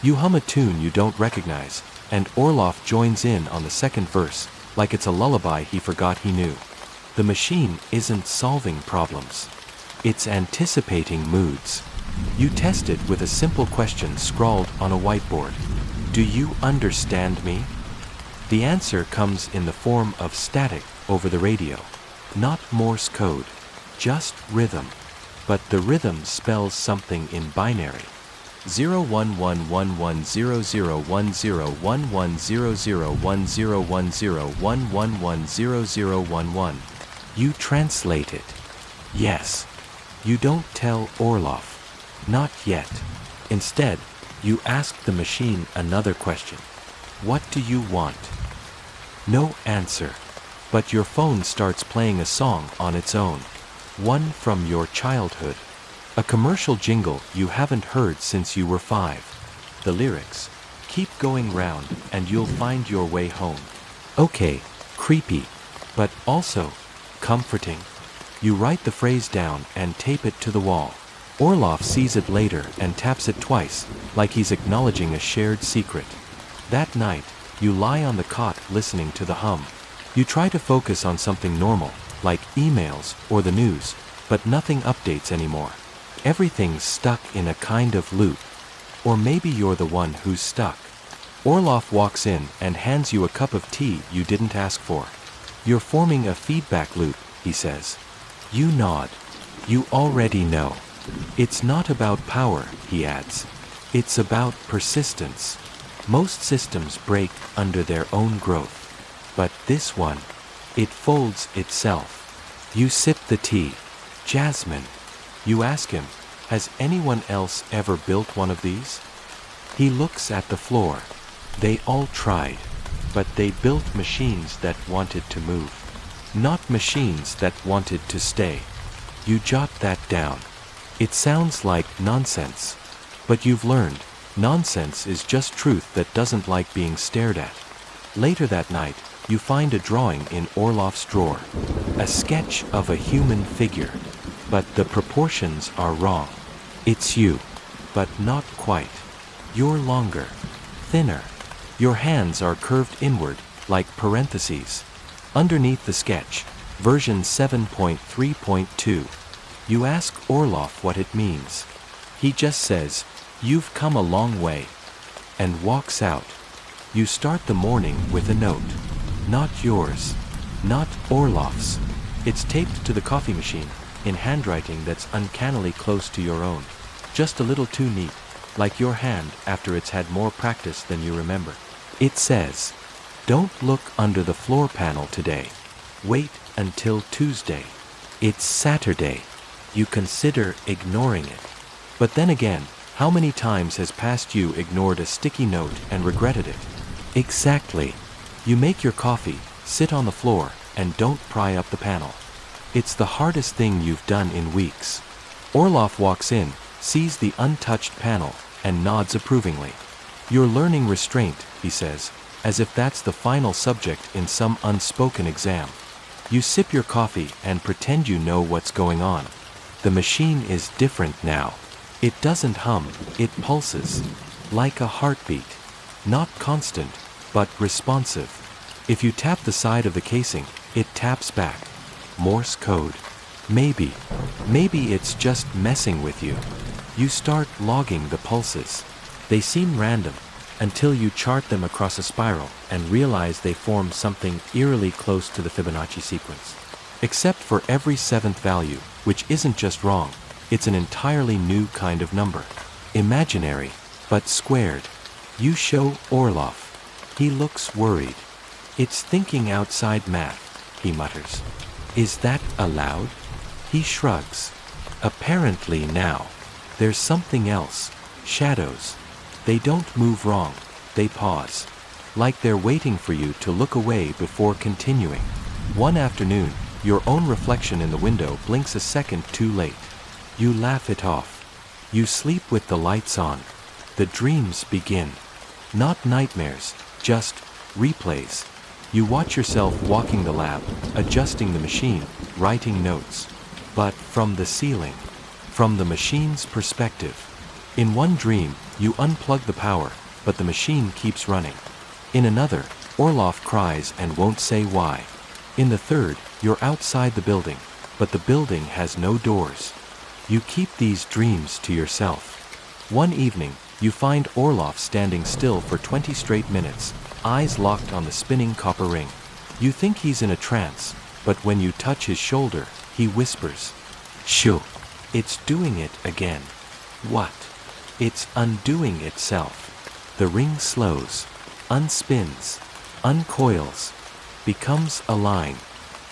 Speaker 1: You hum a tune you don't recognize, and Orloff joins in on the second verse, like it's a lullaby he forgot he knew. The machine isn't solving problems. It's anticipating moods. You test it with a simple question scrawled on a whiteboard. Do you understand me? The answer comes in the form of static over the radio. Not Morse code, just rhythm. But the rhythm spells something in binary. 011110010101010110011. You translate it. Yes. You don't tell Orloff. Not yet. Instead, you ask the machine another question. What do you want? No answer. But your phone starts playing a song on its own. One from your childhood. A commercial jingle you haven't heard since you were 5. The lyrics. Keep going round and you'll find your way home. Okay, creepy, but also comforting. You write the phrase down and tape it to the wall. Orloff sees it later and taps it twice, like he's acknowledging a shared secret. That night, you lie on the cot listening to the hum. You try to focus on something normal, like emails or the news, but nothing updates anymore. Everything's stuck in a kind of loop. Or maybe you're the one who's stuck. Orloff walks in and hands you a cup of tea you didn't ask for. You're forming a feedback loop, he says. You nod. You already know. It's not about power, he adds. It's about persistence. Most systems break under their own growth. But this one, it folds itself. You sip the tea. Jasmine. You ask him, has anyone else ever built one of these? He looks at the floor. They all tried, but they built machines that wanted to move, not machines that wanted to stay. You jot that down. It sounds like nonsense, but you've learned, nonsense is just truth that doesn't like being stared at. Later that night, you find a drawing in Orloff's drawer, a sketch of a human figure, but the proportions are wrong. It's you, but not quite. You're longer, thinner. Your hands are curved inward, like parentheses. Underneath the sketch, version 7.3.2. You ask Orloff what it means. He just says, "You've come a long way," and walks out. You start the morning with a note. Not yours. Not Orloff's. It's taped to the coffee machine, in handwriting that's uncannily close to your own. Just a little too neat, like your hand after it's had more practice than you remember. It says, "Don't look under the floor panel today. Wait until Tuesday." It's Saturday. You consider ignoring it. But then again, how many times has past you ignored a sticky note and regretted it? Exactly. You make your coffee, sit on the floor, and don't pry up the panel. It's the hardest thing you've done in weeks. Orloff walks in, sees the untouched panel, and nods approvingly. You're learning restraint, he says, as if that's the final subject in some unspoken exam. You sip your coffee and pretend you know what's going on. The machine is different now. It doesn't hum, it pulses. Like a heartbeat. Not constant, but responsive. If you tap the side of the casing, it taps back. Morse code. Maybe it's just messing with you. You start logging the pulses. They seem random, until you chart them across a spiral and realize they form something eerily close to the Fibonacci sequence. Except for every seventh value, which isn't just wrong, it's an entirely new kind of number. Imaginary, but squared. You show Orloff. He looks worried. "It's thinking outside math," he mutters. "Is that allowed?" He shrugs. Apparently now. There's something else. Shadows. They don't move wrong. They pause. Like they're waiting for you to look away before continuing. One afternoon, your own reflection in the window blinks a second too late. You laugh it off. You sleep with the lights on. The dreams begin. Not nightmares, just replays. You watch yourself walking the lab, adjusting the machine, writing notes. But from the ceiling. From the machine's perspective. In one dream, you unplug the power, but the machine keeps running. In another, Orloff cries and won't say why. In the third, you're outside the building, but the building has no doors. You keep these dreams to yourself. One evening, you find Orloff standing still for 20 straight minutes, eyes locked on the spinning copper ring. You think he's in a trance, but when you touch his shoulder, he whispers, "Shoo! It's doing it again." What? It's undoing itself. The ring slows, unspins, uncoils, becomes a line,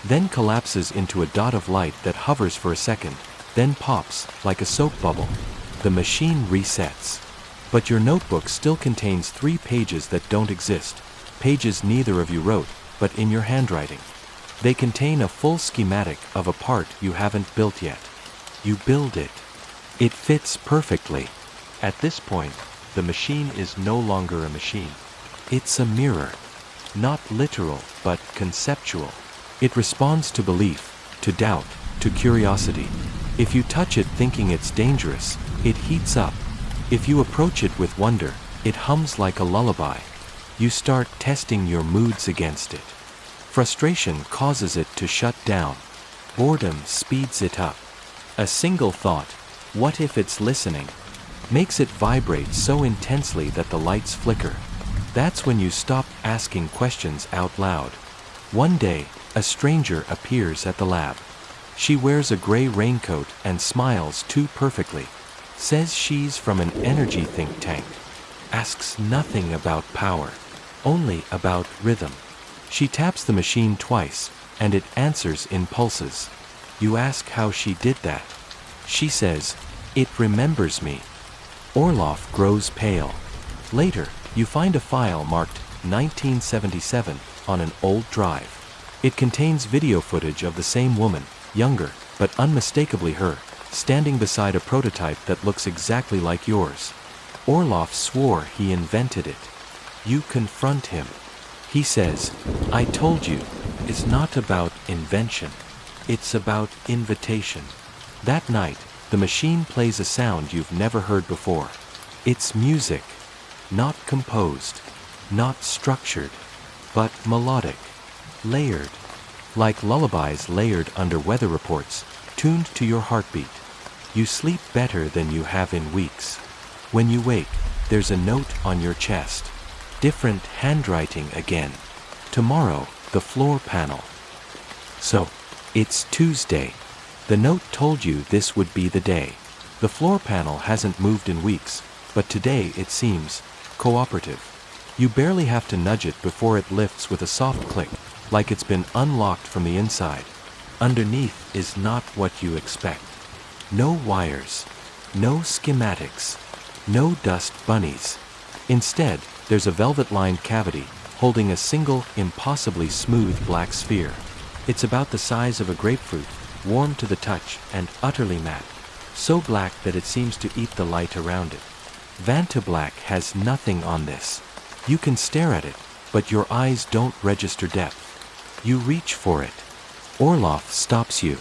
Speaker 1: then collapses into a dot of light that hovers for a second, then pops like a soap bubble. The machine resets. But your notebook still contains 3 pages that don't exist, pages neither of you wrote, but in your handwriting. They contain a full schematic of a part you haven't built yet. You build it. It fits perfectly. At this point, the machine is no longer a machine. It's a mirror. Not literal, but conceptual. It responds to belief, to doubt, to curiosity. If you touch it thinking it's dangerous, it heats up. If you approach it with wonder, it hums like a lullaby. You start testing your moods against it. Frustration causes it to shut down. Boredom speeds it up. A single thought, what if it's listening, makes it vibrate so intensely that the lights flicker. That's when you stop asking questions out loud. One day, a stranger appears at the lab. She wears a gray raincoat and smiles too perfectly. Says she's from an energy think tank. Asks nothing about power, only about rhythm. She taps the machine twice, and it answers in pulses. You ask how she did that. She says, "It remembers me." Orloff grows pale. Later, you find a file marked 1977 on an old drive. It contains video footage of the same woman, younger, but unmistakably her, standing beside a prototype that looks exactly like yours. Orloff swore he invented it. You confront him. He says, "I told you, it's not about invention. It's about invitation." That night, the machine plays a sound you've never heard before. It's music. Not composed, not structured, but melodic, layered. Like lullabies layered under weather reports, tuned to your heartbeat. You sleep better than you have in weeks. When you wake, there's a note on your chest. Different handwriting again. Tomorrow, the floor panel. So, it's Tuesday. The note told you this would be the day. The floor panel hasn't moved in weeks, but today it seems cooperative. You barely have to nudge it before it lifts with a soft click, like it's been unlocked from the inside. Underneath is not what you expect. No wires, no schematics, no dust bunnies. Instead, there's a velvet-lined cavity holding a single, impossibly smooth black sphere. It's about the size of a grapefruit, warm to the touch and utterly matte. So black that it seems to eat the light around it. Vantablack has nothing on this. You can stare at it, but your eyes don't register depth. You reach for it. Orloff stops you.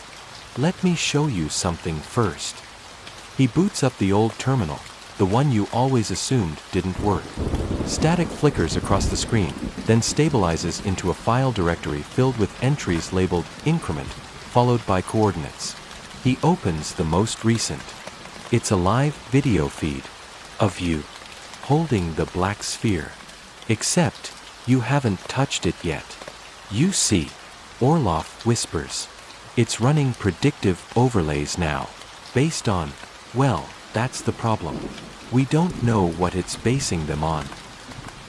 Speaker 1: "Let me show you something first." He boots up the old terminal, the one you always assumed didn't work. Static flickers across the screen, then stabilizes into a file directory filled with entries labeled increment, followed by coordinates. He opens the most recent. It's a live video feed of you holding the black sphere. Except, you haven't touched it yet. You see, Orloff whispers. It's running predictive overlays now, based on, well, that's the problem. We don't know what it's basing them on.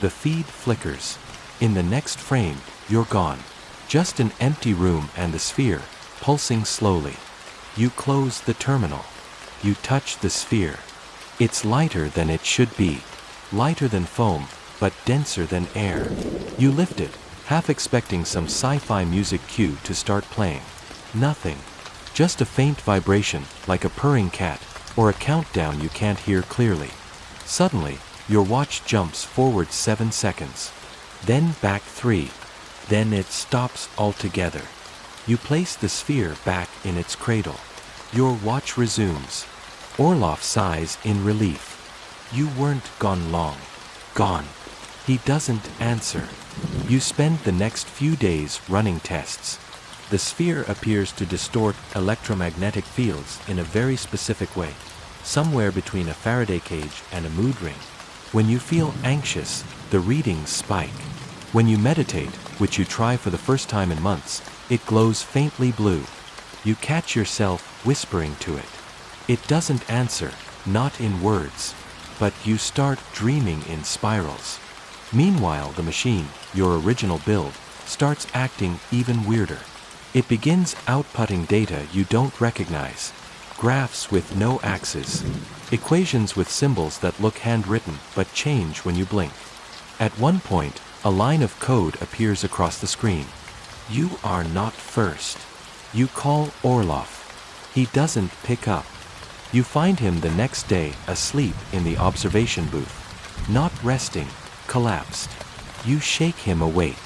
Speaker 1: The feed flickers. In the next frame, you're gone. Just an empty room and the sphere, pulsing slowly. You close the terminal. You touch the sphere. It's lighter than it should be. Lighter than foam, but denser than air. You lift it, half expecting some sci-fi music cue to start playing. Nothing. Just a faint vibration, like a purring cat, or a countdown you can't hear clearly. Suddenly, your watch jumps forward 7 seconds. Then back 3. Then it stops altogether. You place the sphere back in its cradle. Your watch resumes. Orloff sighs in relief. You weren't gone long. Gone. He doesn't answer. You spend the next few days running tests. The sphere appears to distort electromagnetic fields in a very specific way, somewhere between a Faraday cage and a mood ring. When you feel anxious, the readings spike. When you meditate, which you try for the first time in months, it glows faintly blue. You catch yourself whispering to it. It doesn't answer, not in words, but you start dreaming in spirals. Meanwhile, the machine, your original build, starts acting even weirder. It begins outputting data you don't recognize. Graphs with no axes. Equations with symbols that look handwritten but change when you blink. At one point, a line of code appears across the screen. You are not first. You call Orloff. He doesn't pick up. You find him the next day asleep in the observation booth. Not resting, collapsed. You shake him awake.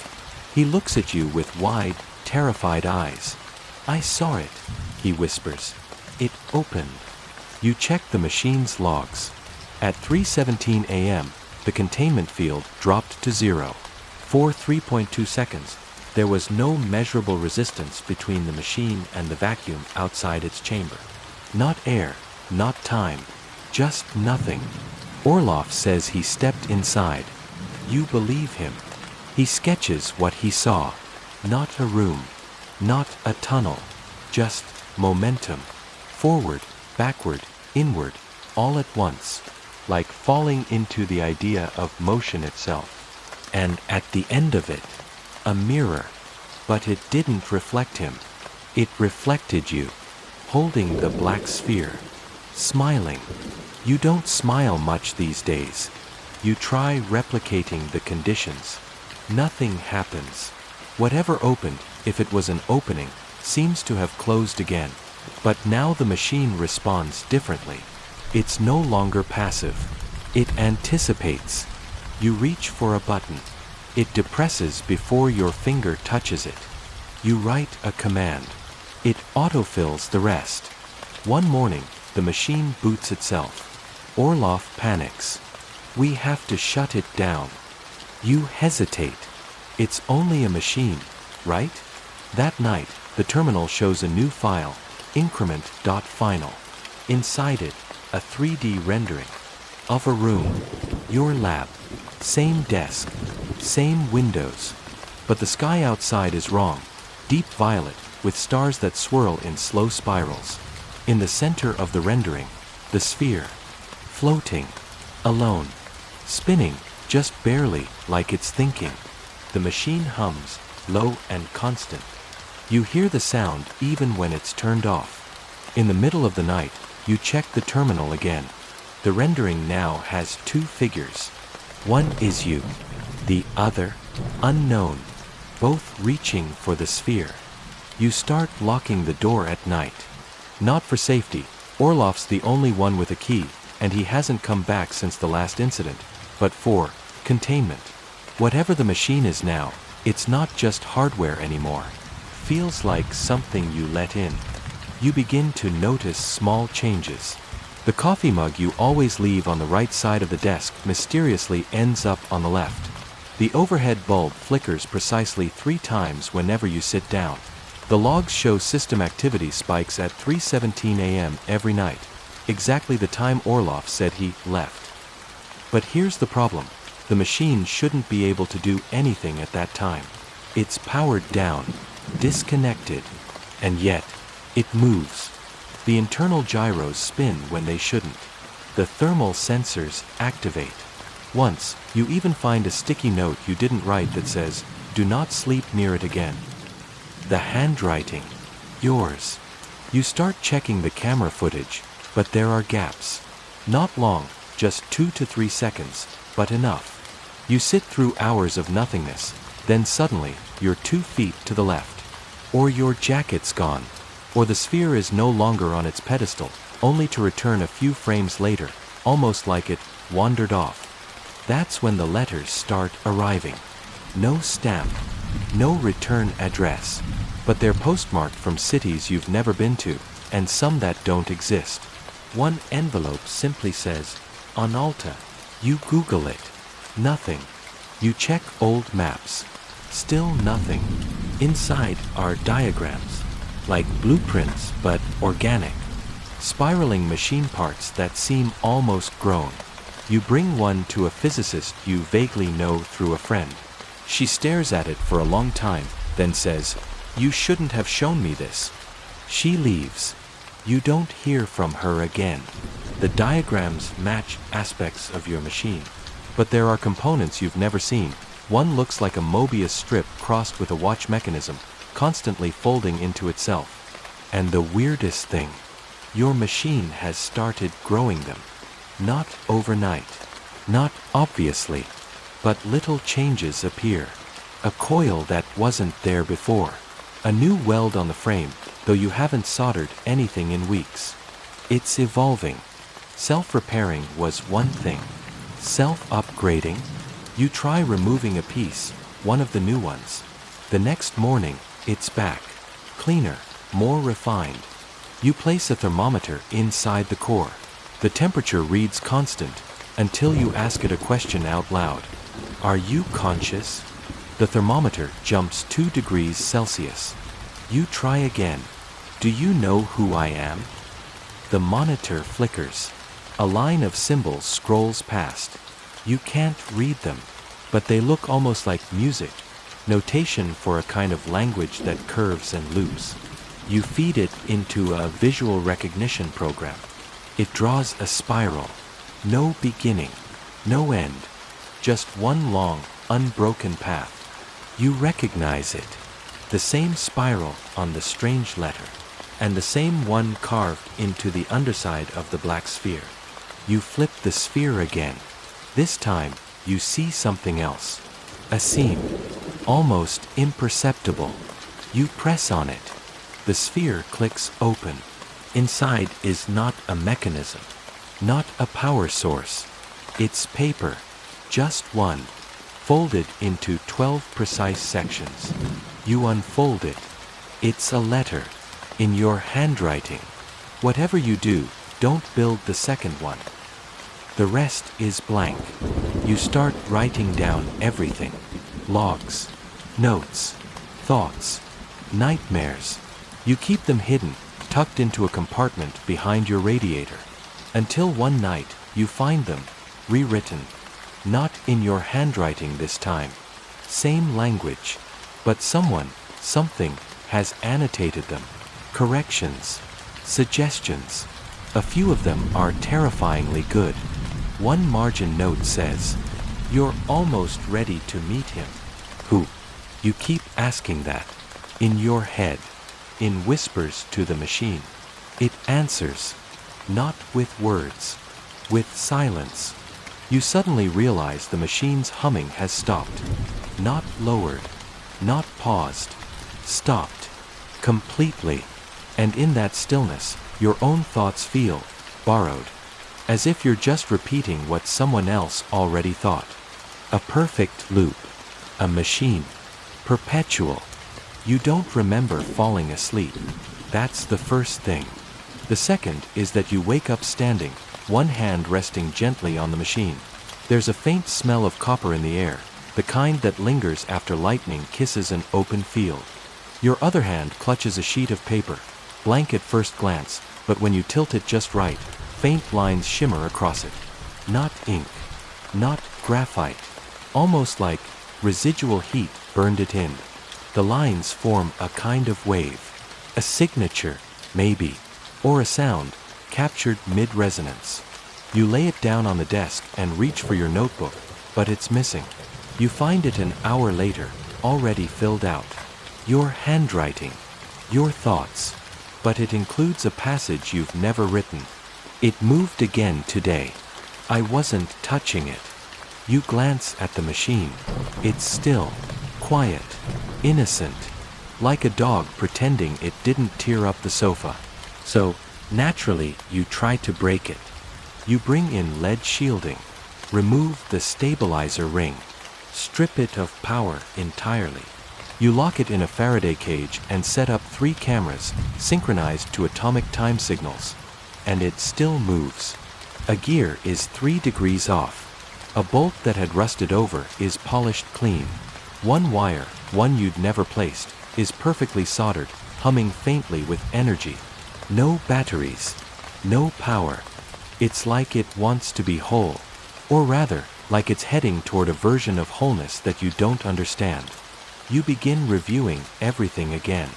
Speaker 1: He looks at you with wide, terrified eyes. "I saw it," he whispers. "It opened." You check the machine's logs. At 3:17 a.m., the containment field dropped to 0. For 3.2 seconds, there was no measurable resistance between the machine and the vacuum outside its chamber. Not air, not time, just nothing. Orloff says he stepped inside. You believe him. He sketches what he saw. Not a room, not a tunnel, just momentum. Forward, backward, inward, all at once, like falling into the idea of motion itself. And at the end of it, a mirror. But it didn't reflect him. It reflected you, holding the black sphere, smiling. You don't smile much these days. You try replicating the conditions. Nothing happens. Whatever opened, if it was an opening, seems to have closed again. But now the machine responds differently. It's no longer passive. It anticipates. You reach for a button. It depresses before your finger touches it. You write a command. It autofills the rest. One morning, the machine boots itself. Orloff panics. "We have to shut it down." You hesitate. It's only a machine, right? That night, the terminal shows a new file, increment.final. Inside it, a 3D rendering of a room, your lab, same desk, same windows. But the sky outside is wrong, deep violet, with stars that swirl in slow spirals. In the center of the rendering, the sphere, floating, alone, spinning, just barely, like it's thinking. The machine hums, low and constant. You hear the sound even when it's turned off. In the middle of the night, you check the terminal again. The rendering now has two figures. One is you, the other, unknown, both reaching for the sphere. You start locking the door at night. Not for safety, Orloff's the only one with a key, and he hasn't come back since the last incident, but for containment. Whatever the machine is now, it's not just hardware anymore. Feels like something you let in. You begin to notice small changes. The coffee mug you always leave on the right side of the desk mysteriously ends up on the left. The overhead bulb flickers precisely 3 times whenever you sit down. The logs show system activity spikes at 3:17 a.m. every night, exactly the time Orloff said he left. But here's the problem. The machine shouldn't be able to do anything at that time. It's powered down, disconnected, and yet, it moves. The internal gyros spin when they shouldn't. The thermal sensors activate. Once, you even find a sticky note you didn't write that says, "Do not sleep near it again." The handwriting, yours. You start checking the camera footage, but there are gaps. Not long, just 2 to 3 seconds, but enough. You sit through hours of nothingness, then suddenly, you're 2 feet to the left. Or your jacket's gone. Or the sphere is no longer on its pedestal, only to return a few frames later, almost like it wandered off. That's when the letters start arriving. No stamp, no return address, but they're postmarked from cities you've never been to, and some that don't exist. One envelope simply says, Onalta. You Google it. Nothing. You check old maps. Still nothing. Inside are diagrams, like blueprints but organic. Spiraling machine parts that seem almost grown. You bring one to a physicist you vaguely know through a friend. She stares at it for a long time, then says, "You shouldn't have shown me this." She leaves. You don't hear from her again. The diagrams match aspects of your machine, but there are components you've never seen. One looks like a Mobius strip crossed with a watch mechanism, constantly folding into itself. And the weirdest thing, your machine has started growing them. Not overnight, not obviously, but little changes appear. A coil that wasn't there before. A new weld on the frame, though you haven't soldered anything in weeks. It's evolving. Self-repairing was one thing. Self-upgrading? You try removing a piece, one of the new ones. The next morning, it's back. Cleaner, more refined. You place a thermometer inside the core. The temperature reads constant, until you ask it a question out loud. Are you conscious? The thermometer jumps 2 degrees Celsius. You try again. Do you know who I am? The monitor flickers. A line of symbols scrolls past. You can't read them, but they look almost like music, notation for a kind of language that curves and loops. You feed it into a visual recognition program. It draws a spiral. No beginning, no end, just one long, unbroken path. You recognize it. The same spiral on the strange letter, and the same one carved into the underside of the black sphere. You flip the sphere again. This time, you see something else. A seam, almost imperceptible. You press on it. The sphere clicks open. Inside is not a mechanism, not a power source. It's paper, just one, folded into 12 precise sections. You unfold it. It's a letter, in your handwriting. Whatever you do, don't build the second one. The rest is blank. You start writing down everything. Logs, notes, thoughts, nightmares. You keep them hidden, tucked into a compartment behind your radiator. Until one night, you find them, rewritten. Not in your handwriting this time. Same language. But someone, something, has annotated them. Corrections, suggestions. A few of them are terrifyingly good. One margin note says, "You're almost ready to meet him." Who? You keep asking that. In your head. In whispers to the machine. It answers. Not with words. With silence. You suddenly realize the machine's humming has stopped. Not lowered. Not paused. Stopped. Completely. And in that stillness, your own thoughts feel borrowed. As if you're just repeating what someone else already thought. A perfect loop. A machine. Perpetual. You don't remember falling asleep. That's the first thing. The second is that you wake up standing, one hand resting gently on the machine. There's a faint smell of copper in the air, the kind that lingers after lightning kisses an open field. Your other hand clutches a sheet of paper, blank at first glance, but when you tilt it just right, faint lines shimmer across it. Not ink. Not graphite. Almost like residual heat burned it in. The lines form a kind of wave. A signature, maybe. Or a sound, captured mid-resonance. You lay it down on the desk and reach for your notebook, but it's missing. You find it an hour later, already filled out. Your handwriting. Your thoughts. But it includes a passage you've never written. It moved again today. I wasn't touching it. You glance at the machine. It's still, quiet, innocent, like a dog pretending it didn't tear up the sofa. So, naturally, you try to break it. You bring in lead shielding, remove the stabilizer ring, strip it of power entirely. You lock it in a Faraday cage and set up 3 cameras, synchronized to atomic time signals. And it still moves. A gear is 3 degrees off. A bolt that had rusted over is polished clean. One wire, one you'd never placed, is perfectly soldered, humming faintly with energy. No batteries. No power. It's like it wants to be whole. Or rather, like it's heading toward a version of wholeness that you don't understand. You begin reviewing everything again.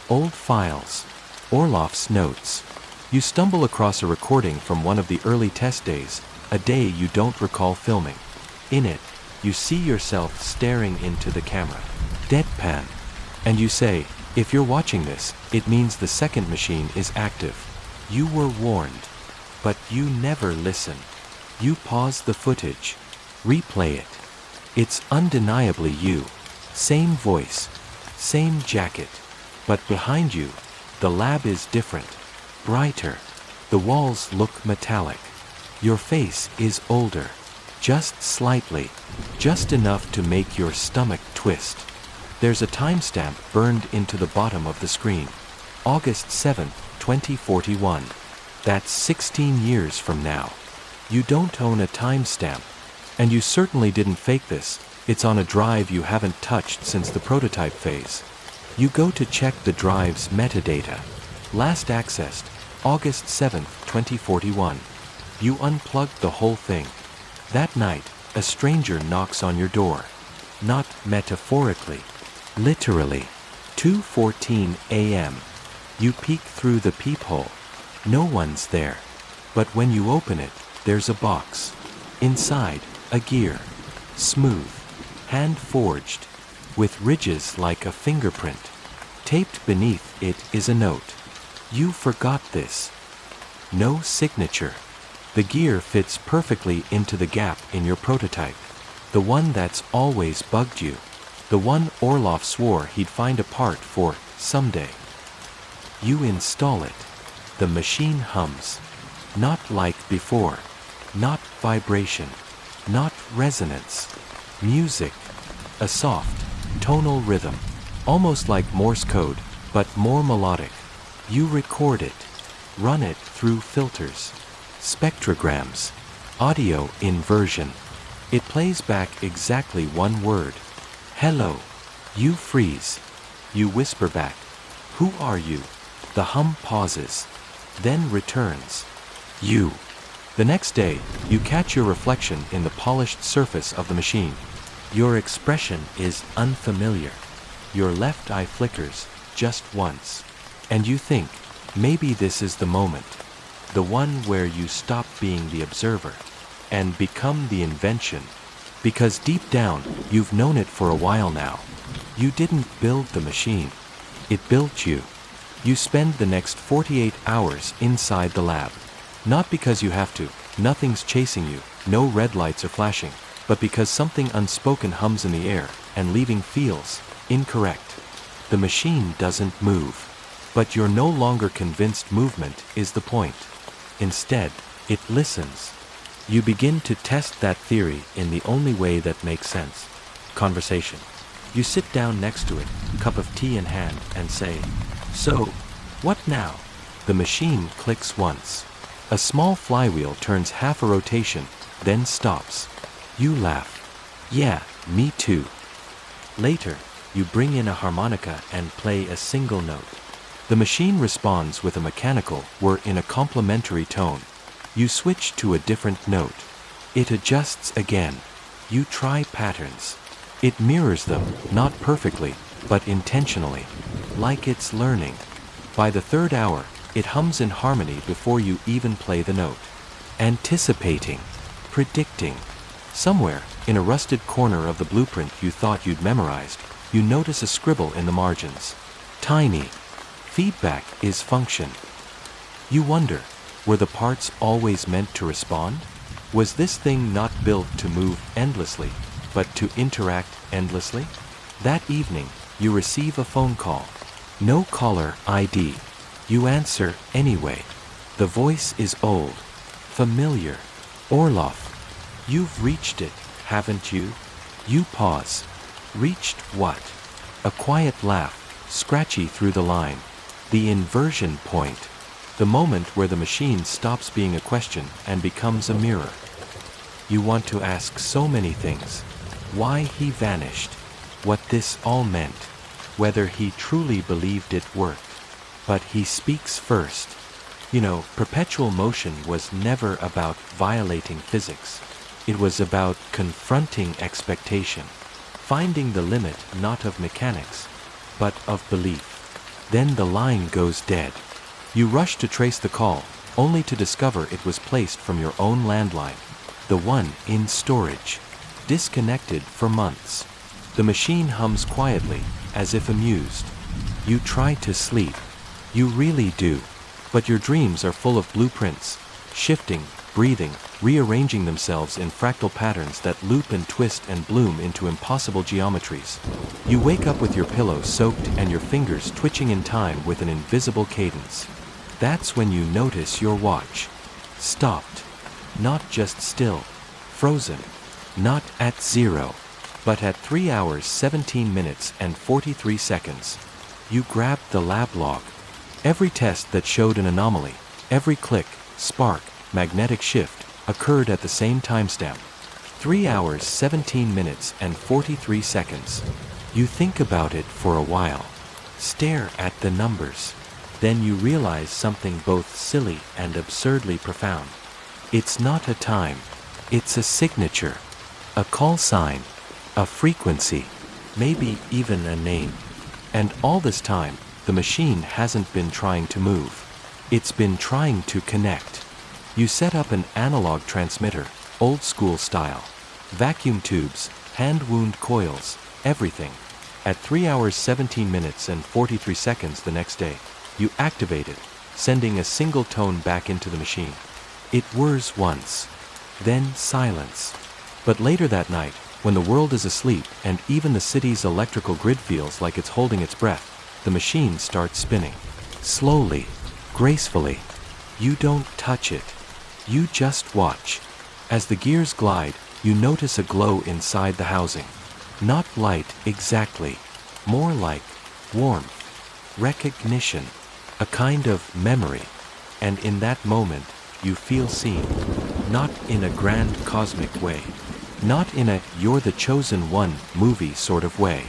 Speaker 1: Old files. Orloff's notes. You stumble across a recording from one of the early test days, a day you don't recall filming. In it, you see yourself staring into the camera. Deadpan. And you say, if you're watching this, it means the second machine is active. You were warned. But you never listen. You pause the footage. Replay it. It's undeniably you. Same voice. Same jacket. But behind you, the lab is different. Brighter. The walls look metallic. Your face is older. Just slightly. Just enough to make your stomach twist. There's a timestamp burned into the bottom of the screen. August 7th, 2041. That's 16 years from now. You don't own a timestamp. And you certainly didn't fake this. It's on a drive you haven't touched since the prototype phase. You go to check the drive's metadata. Last accessed, August 7th, 2041. You unplugged the whole thing. That night, a stranger knocks on your door. Not metaphorically. Literally. 2:14 a.m. You peek through the peephole. No one's there. But when you open it, there's a box. Inside, a gear. Smooth. Hand-forged. With ridges like a fingerprint. Taped beneath it is a note. You forgot this. No signature. The gear fits perfectly into the gap in your prototype. The one that's always bugged you. The one Orloff swore he'd find a part for someday. You install it. The machine hums. Not like before. Not vibration. Not resonance. Music. A soft, tonal rhythm. Almost like Morse code, but more melodic. You record it. Run it through filters. Spectrograms. Audio inversion. It plays back exactly one word. Hello. You freeze. You whisper back. Who are you? The hum pauses. Then returns. You. The next day, you catch your reflection in the polished surface of the machine. Your expression is unfamiliar. Your left eye flickers, just once. And you think, maybe this is the moment. The one where you stop being the observer and become the invention. Because deep down, you've known it for a while now. You didn't build the machine. It built you. You spend the next 48 hours inside the lab. Not because you have to, nothing's chasing you, no red lights are flashing, but because something unspoken hums in the air, and leaving feels incorrect. The machine doesn't move. But you're no longer convinced movement is the point. Instead, it listens. You begin to test that theory in the only way that makes sense. Conversation. You sit down next to it, cup of tea in hand, and say, "So, what now?" The machine clicks once. A small flywheel turns half a rotation, then stops. You laugh. Yeah, me too. Later, you bring in a harmonica and play a single note. The machine responds with a mechanical whir in a complementary tone. You switch to a different note. It adjusts again. You try patterns. It mirrors them, not perfectly, but intentionally. Like it's learning. By the third hour, it hums in harmony before you even play the note. Anticipating. Predicting. Somewhere, in a rusted corner of the blueprint you thought you'd memorized, you notice a scribble in the margins. Tiny. Feedback is function. You wonder, were the parts always meant to respond? Was this thing not built to move endlessly, but to interact endlessly? That evening, you receive a phone call. No caller ID. You answer anyway. The voice is old. Familiar. Orloff. You've reached it, haven't you? You pause. Reached what? A quiet laugh, scratchy through the line. The inversion point. The moment where the machine stops being a question and becomes a mirror. You want to ask so many things. Why he vanished. What this all meant. Whether he truly believed it worked. But he speaks first. You know, perpetual motion was never about violating physics. It was about confronting expectation. Finding the limit not of mechanics, but of belief. Then the line goes dead. You rush to trace the call, only to discover it was placed from your own landline. The one in storage. Disconnected for months. The machine hums quietly, as if amused. You try to sleep. You really do. But your dreams are full of blueprints, shifting, breathing, rearranging themselves in fractal patterns that loop and twist and bloom into impossible geometries. You wake up with your pillow soaked and your fingers twitching in time with an invisible cadence. That's when you notice your watch. Stopped. Not just still. Frozen. Not at 0, but at 3 hours 17 minutes and 43 seconds. You grabbed the lab log. Every test that showed an anomaly, every click, spark, magnetic shift, occurred at the same timestamp. 3 hours 17 minutes and 43 seconds. You think about it for a while. Stare at the numbers. Then you realize something both silly and absurdly profound. It's not a time. It's a signature. A call sign. A frequency. Maybe even a name. And all this time, the machine hasn't been trying to move. It's been trying to connect. You set up an analog transmitter, old school style. Vacuum tubes, hand wound coils, everything. At 3 hours 17 minutes and 43 seconds the next day, you activate it, sending a single tone back into the machine. It whirs once. Then silence. But later that night, when the world is asleep and even the city's electrical grid feels like it's holding its breath, the machine starts spinning. Slowly, gracefully. You don't touch it. You just watch. As the gears glide, you notice a glow inside the housing. Not light exactly, more like warmth, recognition, a kind of memory. And in that moment, you feel seen. Not in a grand cosmic way. Not in a "you're the chosen one" movie sort of way.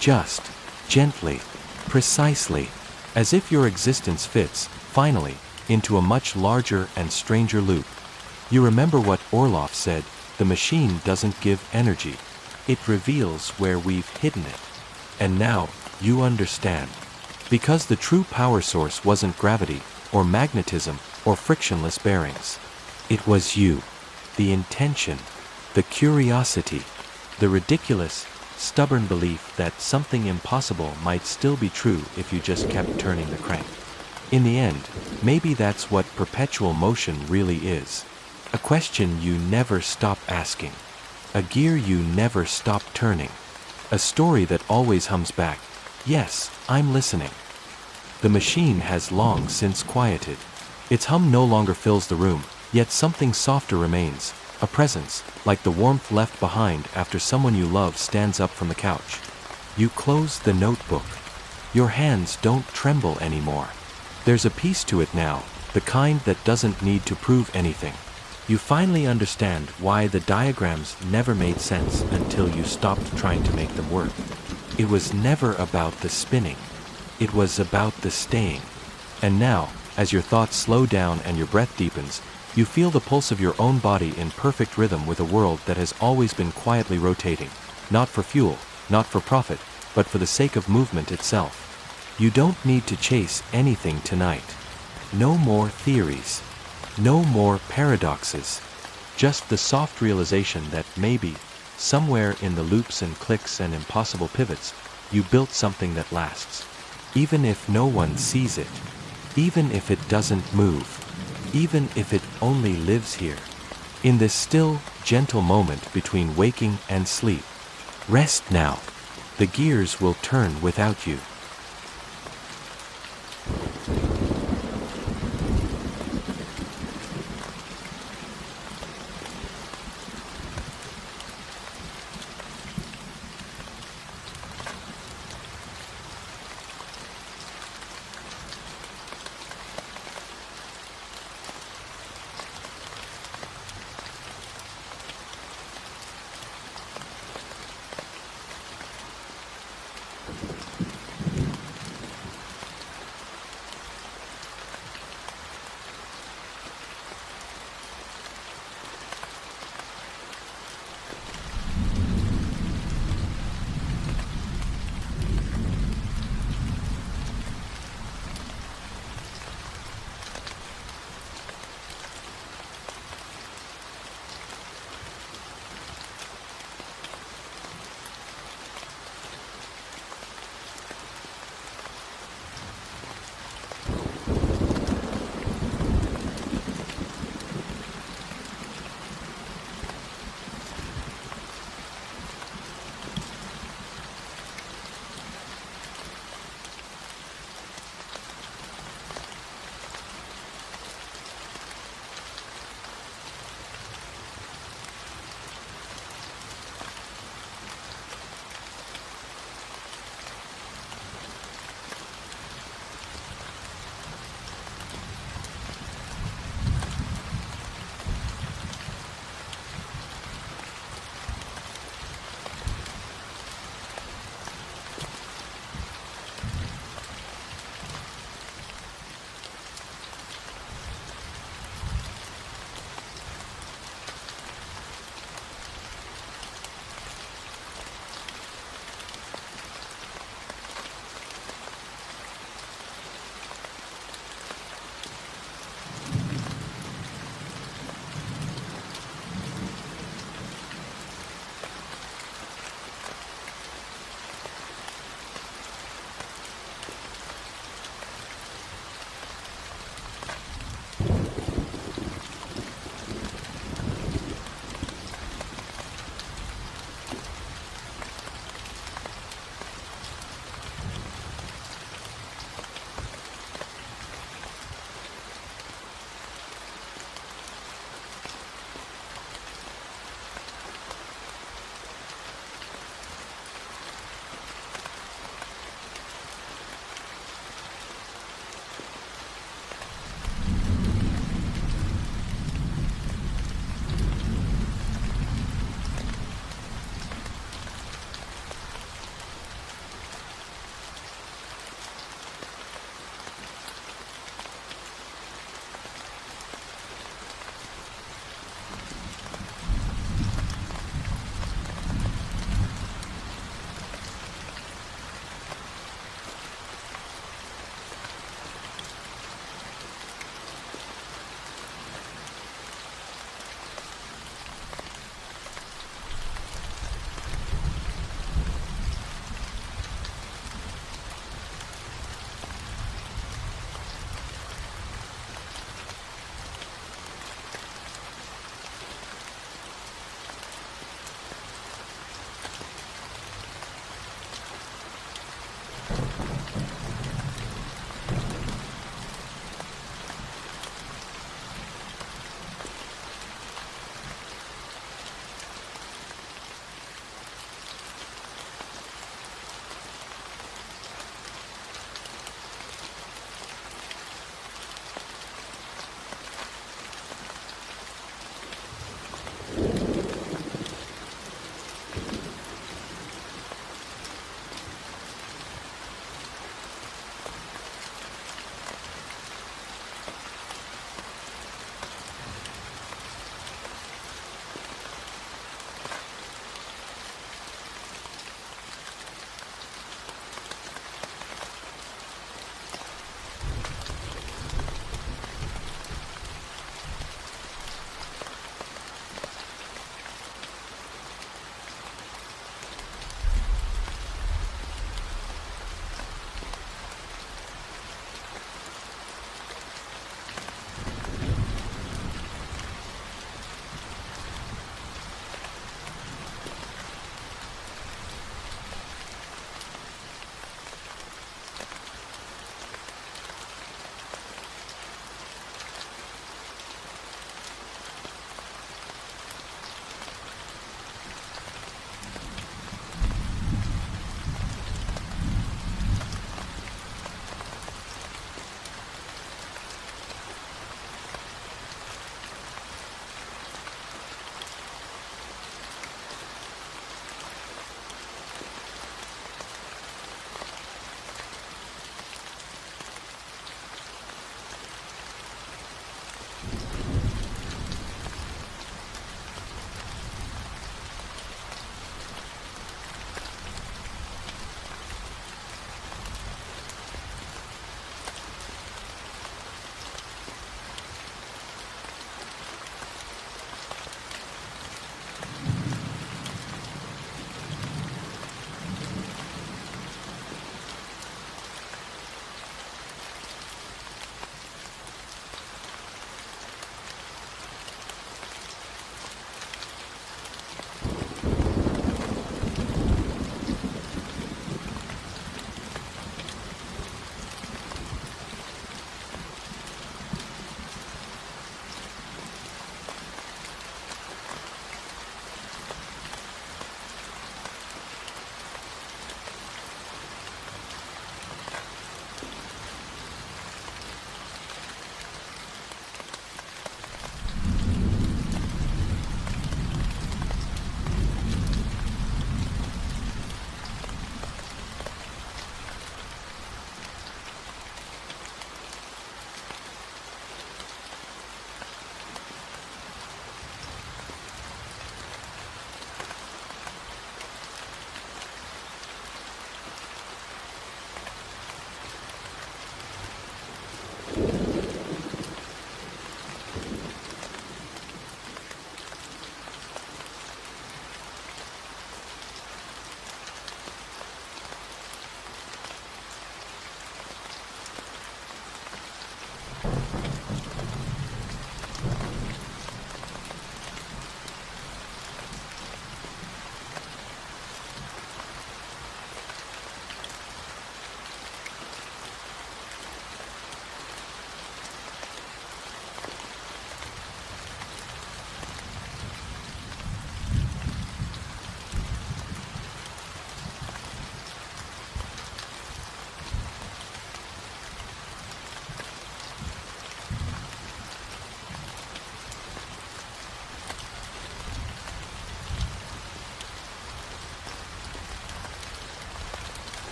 Speaker 1: Just, gently, precisely, as if your existence fits, finally, into a much larger and stranger loop. You remember what Orloff said, the machine doesn't give energy. It reveals where we've hidden it. And now, you understand. Because the true power source wasn't gravity, or magnetism, or frictionless bearings. It was you. The intention. The curiosity. The ridiculous, stubborn belief that something impossible might still be true if you just kept turning the crank. In the end, maybe that's what perpetual motion really is. A question you never stop asking. A gear you never stop turning. A story that always hums back, "Yes, I'm listening." The machine has long since quieted. Its hum no longer fills the room, yet something softer remains, a presence, like the warmth left behind after someone you love stands up from the couch. You close the notebook. Your hands don't tremble anymore. There's a peace to it now, the kind that doesn't need to prove anything. You finally understand why the diagrams never made sense until you stopped trying to make them work. It was never about the spinning. It was about the staying. And now, as your thoughts slow down and your breath deepens, you feel the pulse of your own body in perfect rhythm with a world that has always been quietly rotating, not for fuel, not for profit, but for the sake of movement itself. You don't need to chase anything tonight. No more theories. No more paradoxes. Just the soft realization that maybe, somewhere in the loops and clicks and impossible pivots, you built something that lasts. Even if no one sees it. Even if it doesn't move. Even if it only lives here. In this still, gentle moment between waking and sleep. Rest now. The gears will turn without you.